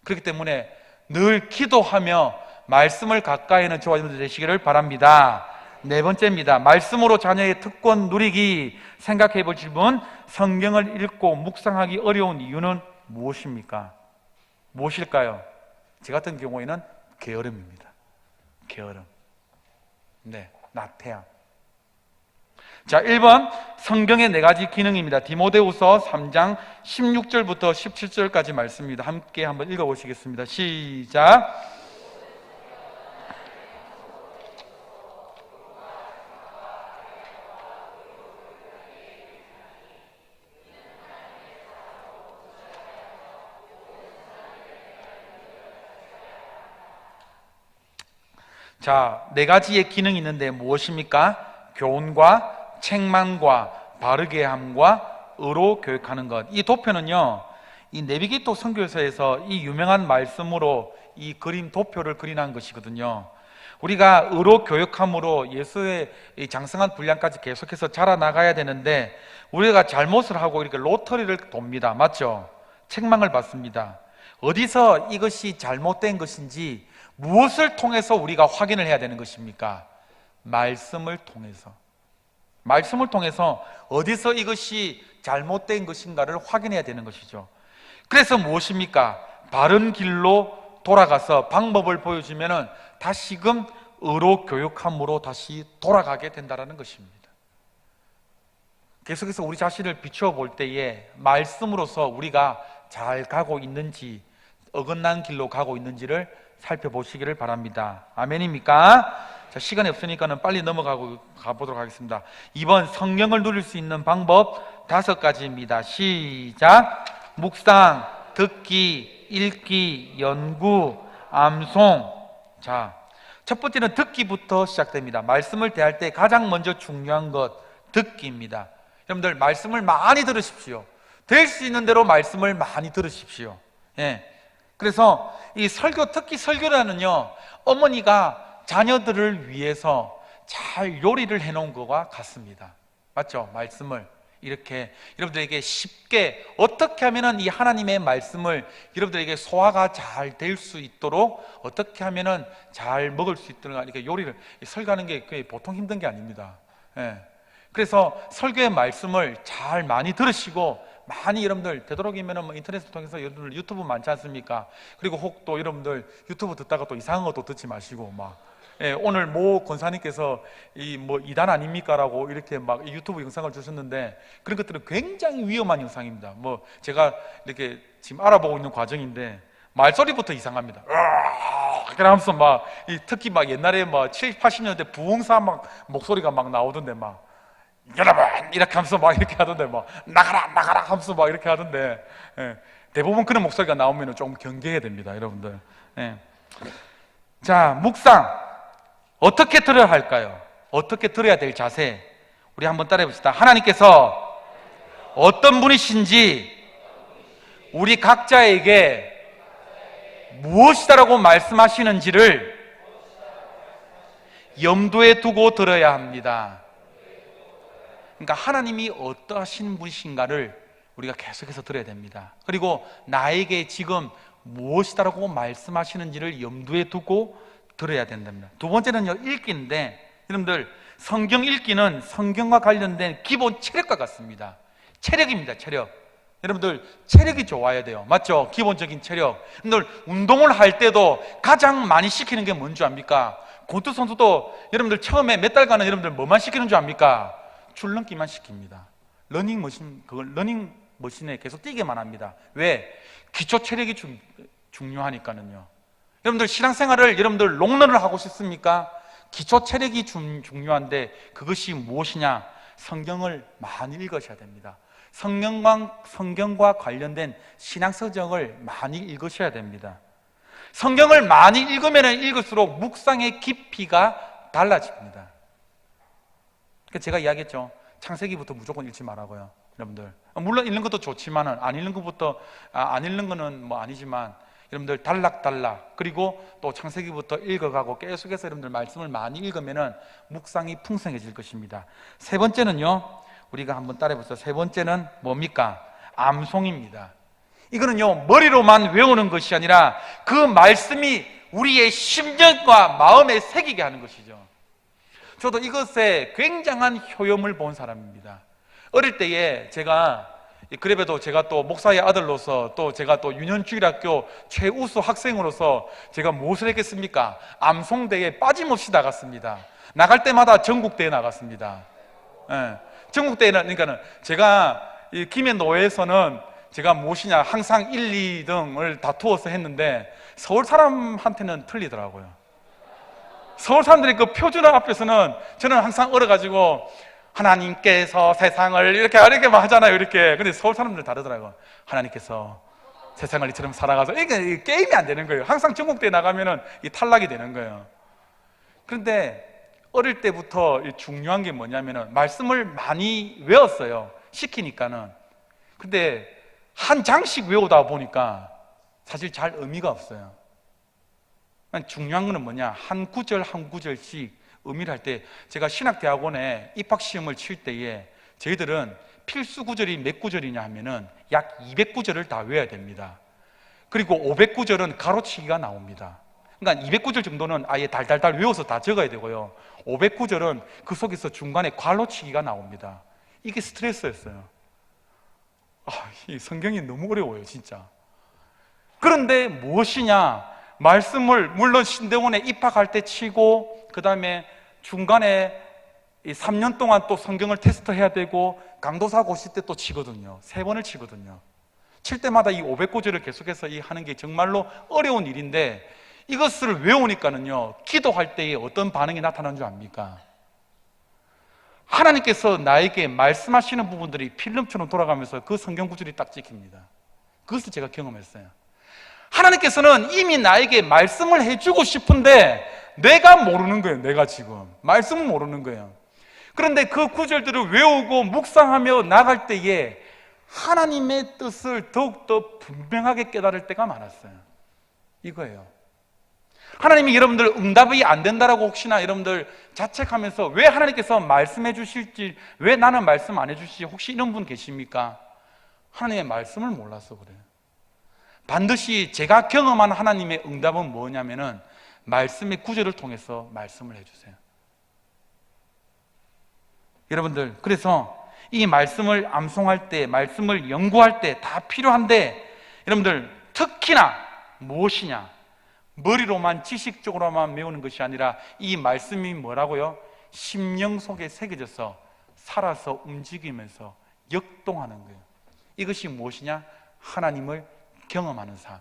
그렇기 때문에 늘 기도하며 말씀을 가까이 하는 저와 여러분들 되시기를 바랍니다. 네 번째입니다. 말씀으로 자녀의 특권 누리기. 생각해 볼 질문, 성경을 읽고 묵상하기 어려운 이유는 무엇입니까? 무엇일까요? 제 같은 경우에는 게으름입니다. 게으름. 네, 나태함. 자, 1번 성경의 네 가지 기능입니다. 디모데후서 3장 16절부터 17절까지 말씀입니다. 함께 한번 읽어보시겠습니다. 시작. 자, 네 가지의 기능이 있는데 무엇입니까? 교훈과 책망과 바르게 함과 의로 교육하는 것. 이 도표는요, 이 내비게이터 선교서에서 이 유명한 말씀으로 이 그림 도표를 그리는 것이거든요. 우리가 의로 교육함으로 예수의 이 장성한 분량까지 계속해서 자라나가야 되는데, 우리가 잘못을 하고 이렇게 로터리를 돕니다. 맞죠? 책망을 받습니다. 어디서 이것이 잘못된 것인지, 무엇을 통해서 우리가 확인을 해야 되는 것입니까? 말씀을 통해서. 말씀을 통해서 어디서 이것이 잘못된 것인가를 확인해야 되는 것이죠. 그래서 무엇입니까? 바른 길로 돌아가서 방법을 보여주면은 다시금 의로 교육함으로 다시 돌아가게 된다는 것입니다. 계속해서 우리 자신을 비추어 볼 때에 말씀으로서 우리가 잘 가고 있는지, 어긋난 길로 가고 있는지를 살펴보시기를 바랍니다. 아멘입니까? 자, 시간이 없으니까는 빨리 가보도록 하겠습니다. 2번 성경을 누릴 수 있는 방법 5가지입니다. 시작. 묵상, 듣기, 읽기, 연구, 암송. 자, 첫 번째는 듣기부터 시작됩니다. 말씀을 대할 때 가장 먼저 중요한 것, 듣기입니다. 여러분들 말씀을 많이 들으십시오. 될 수 있는 대로 말씀을 많이 들으십시오. 예. 그래서 이 설교, 특히 설교라는요, 어머니가 자녀들을 위해서 잘 요리를 해놓은 것과 같습니다. 맞죠? 말씀을 이렇게 여러분들에게 쉽게 어떻게 하면은 이 하나님의 말씀을 여러분들에게 소화가 잘 될 수 있도록 어떻게 하면은 잘 먹을 수 있도록 이렇게 요리를 설교하는 게 보통 힘든 게 아닙니다. 예. 그래서 설교의 말씀을 잘 많이 들으시고, 많이 여러분들 되도록이면 뭐 인터넷을 통해서 여러분들 유튜브 많지 않습니까? 그리고 혹 또 여러분들 유튜브 듣다가 또 이상한 것도 듣지 마시고 막, 예, 오늘 모 권사님께서 이 뭐 이단 아닙니까라고 이렇게 막 유튜브 영상을 주셨는데, 그런 것들은 굉장히 위험한 영상입니다. 뭐 제가 이렇게 지금 알아보고 있는 과정인데 말소리부터 이상합니다. 그러면서 막 특히 막 옛날에 막 70, 80년대 부흥사 막 목소리가 막 나오던데 막 여러분 이렇게 하면서 막 이렇게 하던데 막 나가라 하면서 막 이렇게 하던데, 예, 대부분 그런 목소리가 나오면 좀 경계해야 됩니다, 여러분들. 예. 자, 묵상 어떻게 들어야 할까요? 어떻게 들어야 될 자세, 우리 한번 따라해 봅시다. 하나님께서 어떤 분이신지 우리 각자에게 무엇이다라고 말씀하시는지를 염두에 두고 들어야 합니다. 그러니까 하나님이 어떠하신 분이신가를 우리가 계속해서 들어야 됩니다. 그리고 나에게 지금 무엇이다라고 말씀하시는지를 염두에 두고 들어야 된답니다. 두 번째는요, 읽기인데, 여러분들 성경 읽기는 성경과 관련된 기본 체력과 같습니다. 체력입니다. 체력. 여러분들 체력이 좋아야 돼요. 맞죠? 기본적인 체력. 여러분들 운동을 할 때도 가장 많이 시키는 게 뭔지 압니까? 권투 선수도 여러분들 처음에 몇 달간은 여러분들 뭐만 시키는 줄 압니까? 줄넘기만 시킵니다. 러닝머신에 계속 뛰게만 합니다. 왜? 기초 체력이 중요하니까는요. 여러분들 신앙생활을 여러분들 롱런을 하고 싶습니까? 기초 체력이 중요한데 그것이 무엇이냐? 성경을 많이 읽으셔야 됩니다. 성경과 관련된 신앙서적을 많이 읽으셔야 됩니다. 성경을 많이 읽으면 읽을수록 묵상의 깊이가 달라집니다. 제가 이야기했죠. 창세기부터 무조건 읽지 말라고요, 여러분들. 물론 읽는 것도 좋지만은 안 읽는 거는 뭐 아니지만, 여러분들 달락달락, 그리고 또 창세기부터 읽어가고 계속해서 여러분들 말씀을 많이 읽으면은 묵상이 풍성해질 것입니다. 세 번째는요, 우리가 한번 따라해보세요. 세 번째는 뭡니까? 암송입니다. 이거는요, 머리로만 외우는 것이 아니라 그 말씀이 우리의 심령과 마음에 새기게 하는 것이죠. 저도 이것에 굉장한 효용을 본 사람입니다. 어릴 때에 그래도 제가 또 목사의 아들로서 또 제가 또 유년주일학교 최우수 학생으로서 제가 무엇을 했겠습니까? 암송대회에 빠짐없이 나갔습니다. 나갈 때마다 전국대회 나갔습니다. 예. 전국대회는, 그러니까는 제가 이 김해노회에서는 제가 무엇이냐, 항상 1, 2등을 다투어서 했는데 서울 사람한테는 틀리더라고요. 서울 사람들이 그 표준 앞에서는 저는 항상 얼어가지고 하나님께서 세상을 이렇게 막 하잖아요. 이렇게. 근데 서울 사람들 다르더라고요. 하나님께서 세상을 이처럼 살아가서 이게 게임이 안 되는 거예요. 항상 전국대회 나가면은 이 탈락이 되는 거예요. 그런데 어릴 때부터 중요한 게 뭐냐면은 말씀을 많이 외웠어요. 시키니까는. 근데 한 장씩 외우다 보니까 사실 잘 의미가 없어요. 중요한 거는 뭐냐, 한 구절 한 구절씩 의미를 할 때, 제가 신학대학원에 입학시험을 칠 때에 저희들은 필수 구절이 몇 구절이냐 하면은 약 200구절을 다 외워야 됩니다. 그리고 500구절은 가로치기가 나옵니다. 그러니까 200구절 정도는 아예 달달달 외워서 다 적어야 되고요, 500구절은 그 속에서 중간에 괄호치기가 나옵니다. 이게 스트레스였어요. 이 성경이 너무 어려워요, 진짜. 그런데 무엇이냐, 말씀을 물론 신대원에 입학할 때 치고, 그 다음에 중간에 3년 동안 또 성경을 테스트해야 되고, 강도사 고시 때 또 치거든요. 3번을 치거든요. 칠 때마다 이 500구절을 계속해서 하는 게 정말로 어려운 일인데, 이것을 외우니까는요, 기도할 때에 어떤 반응이 나타나는 줄 압니까? 하나님께서 나에게 말씀하시는 부분들이 필름처럼 돌아가면서 그 성경 구절이 딱 찍힙니다. 그것을 제가 경험했어요. 하나님께서는 이미 나에게 말씀을 해주고 싶은데 내가 모르는 거예요. 내가 지금 말씀을 모르는 거예요. 그런데 그 구절들을 외우고 묵상하며 나갈 때에 하나님의 뜻을 더욱더 분명하게 깨달을 때가 많았어요. 이거예요. 하나님이 여러분들 응답이 안 된다라고 혹시나 여러분들 자책하면서 왜 하나님께서 말씀해 주실지, 왜 나는 말씀 안 해주실지 혹시 이런 분 계십니까? 하나님의 말씀을 몰라서 그래요. 반드시 제가 경험한 하나님의 응답은 뭐냐면은 말씀의 구절을 통해서 말씀을 해주세요. 여러분들, 그래서 이 말씀을 암송할 때, 말씀을 연구할 때 다 필요한데, 여러분들 특히나 무엇이냐, 머리로만 지식적으로만 외우는 것이 아니라 이 말씀이 뭐라고요? 심령 속에 새겨져서 살아서 움직이면서 역동하는 거예요. 이것이 무엇이냐? 하나님을 경험하는 삶.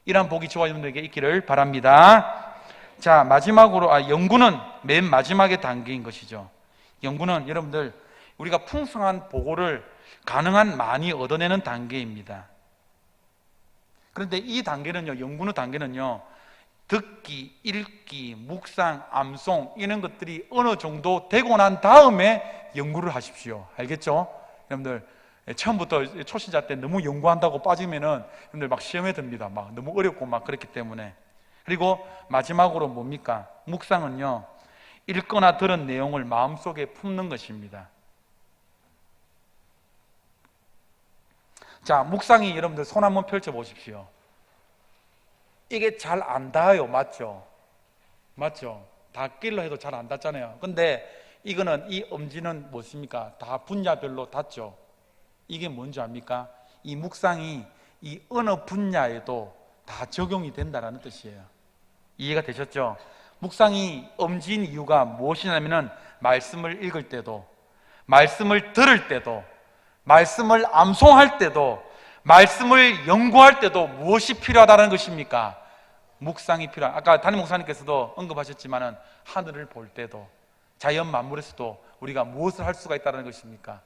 이러한 복이 저와 여러분들에게 있기를 바랍니다. 자, 마지막으로 연구는 맨 마지막의 단계인 것이죠. 연구는 여러분들 우리가 풍성한 보고를 가능한 많이 얻어내는 단계입니다. 그런데 이 단계는요, 연구의 단계는요, 듣기, 읽기, 묵상, 암송 이런 것들이 어느 정도 되고 난 다음에 연구를 하십시오. 알겠죠? 여러분들 처음부터 초신자 때 너무 연구한다고 빠지면은 여러분들 막 시험에 듭니다. 막 너무 어렵고 막 그렇기 때문에. 그리고 마지막으로 뭡니까? 묵상은요, 읽거나 들은 내용을 마음속에 품는 것입니다. 자, 묵상이 여러분들 손 한번 펼쳐 보십시오. 이게 잘 안 닿아요. 맞죠? 맞죠? 닿길로 해도 잘 안 닿잖아요. 근데 이거는, 이 엄지는 무엇입니까? 다 분야별로 닿죠. 이게 뭔지 압니까? 이 묵상이 이 어느 분야에도 다 적용이 된다는 뜻이에요. 이해가 되셨죠? 묵상이 엄지인 이유가 무엇이냐면은 말씀을 읽을 때도, 말씀을 들을 때도, 말씀을 암송할 때도, 말씀을 연구할 때도 무엇이 필요하다는 것입니까? 묵상이 필요한. 아까 담임 목사님께서도 언급하셨지만은 하늘을 볼 때도, 자연 만물에서도 우리가 무엇을 할 수가 있다는 것입니까?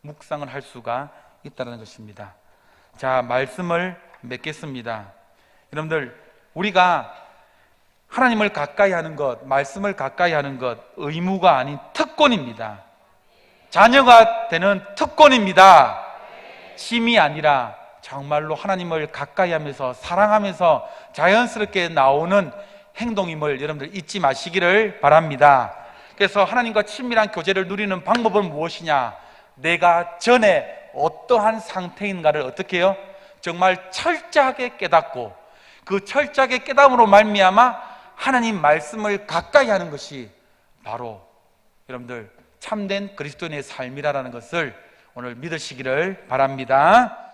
묵상을 할 수가 있다는 것입니다. 자, 말씀을 맺겠습니다. 여러분들, 우리가 하나님을 가까이 하는 것, 말씀을 가까이 하는 것, 의무가 아닌 특권입니다. 자녀가 되는 특권입니다. 심이 아니라 정말로 하나님을 가까이 하면서 사랑하면서 자연스럽게 나오는 행동임을 여러분들 잊지 마시기를 바랍니다. 그래서 하나님과 친밀한 교제를 누리는 방법은 무엇이냐? 내가 전에 어떠한 상태인가를 어떻게 해요? 정말 철저하게 깨닫고, 그 철저하게 깨닫음으로 말미암아 하나님 말씀을 가까이 하는 것이 바로 여러분들 참된 그리스도인의 삶이라는 것을 오늘 믿으시기를 바랍니다.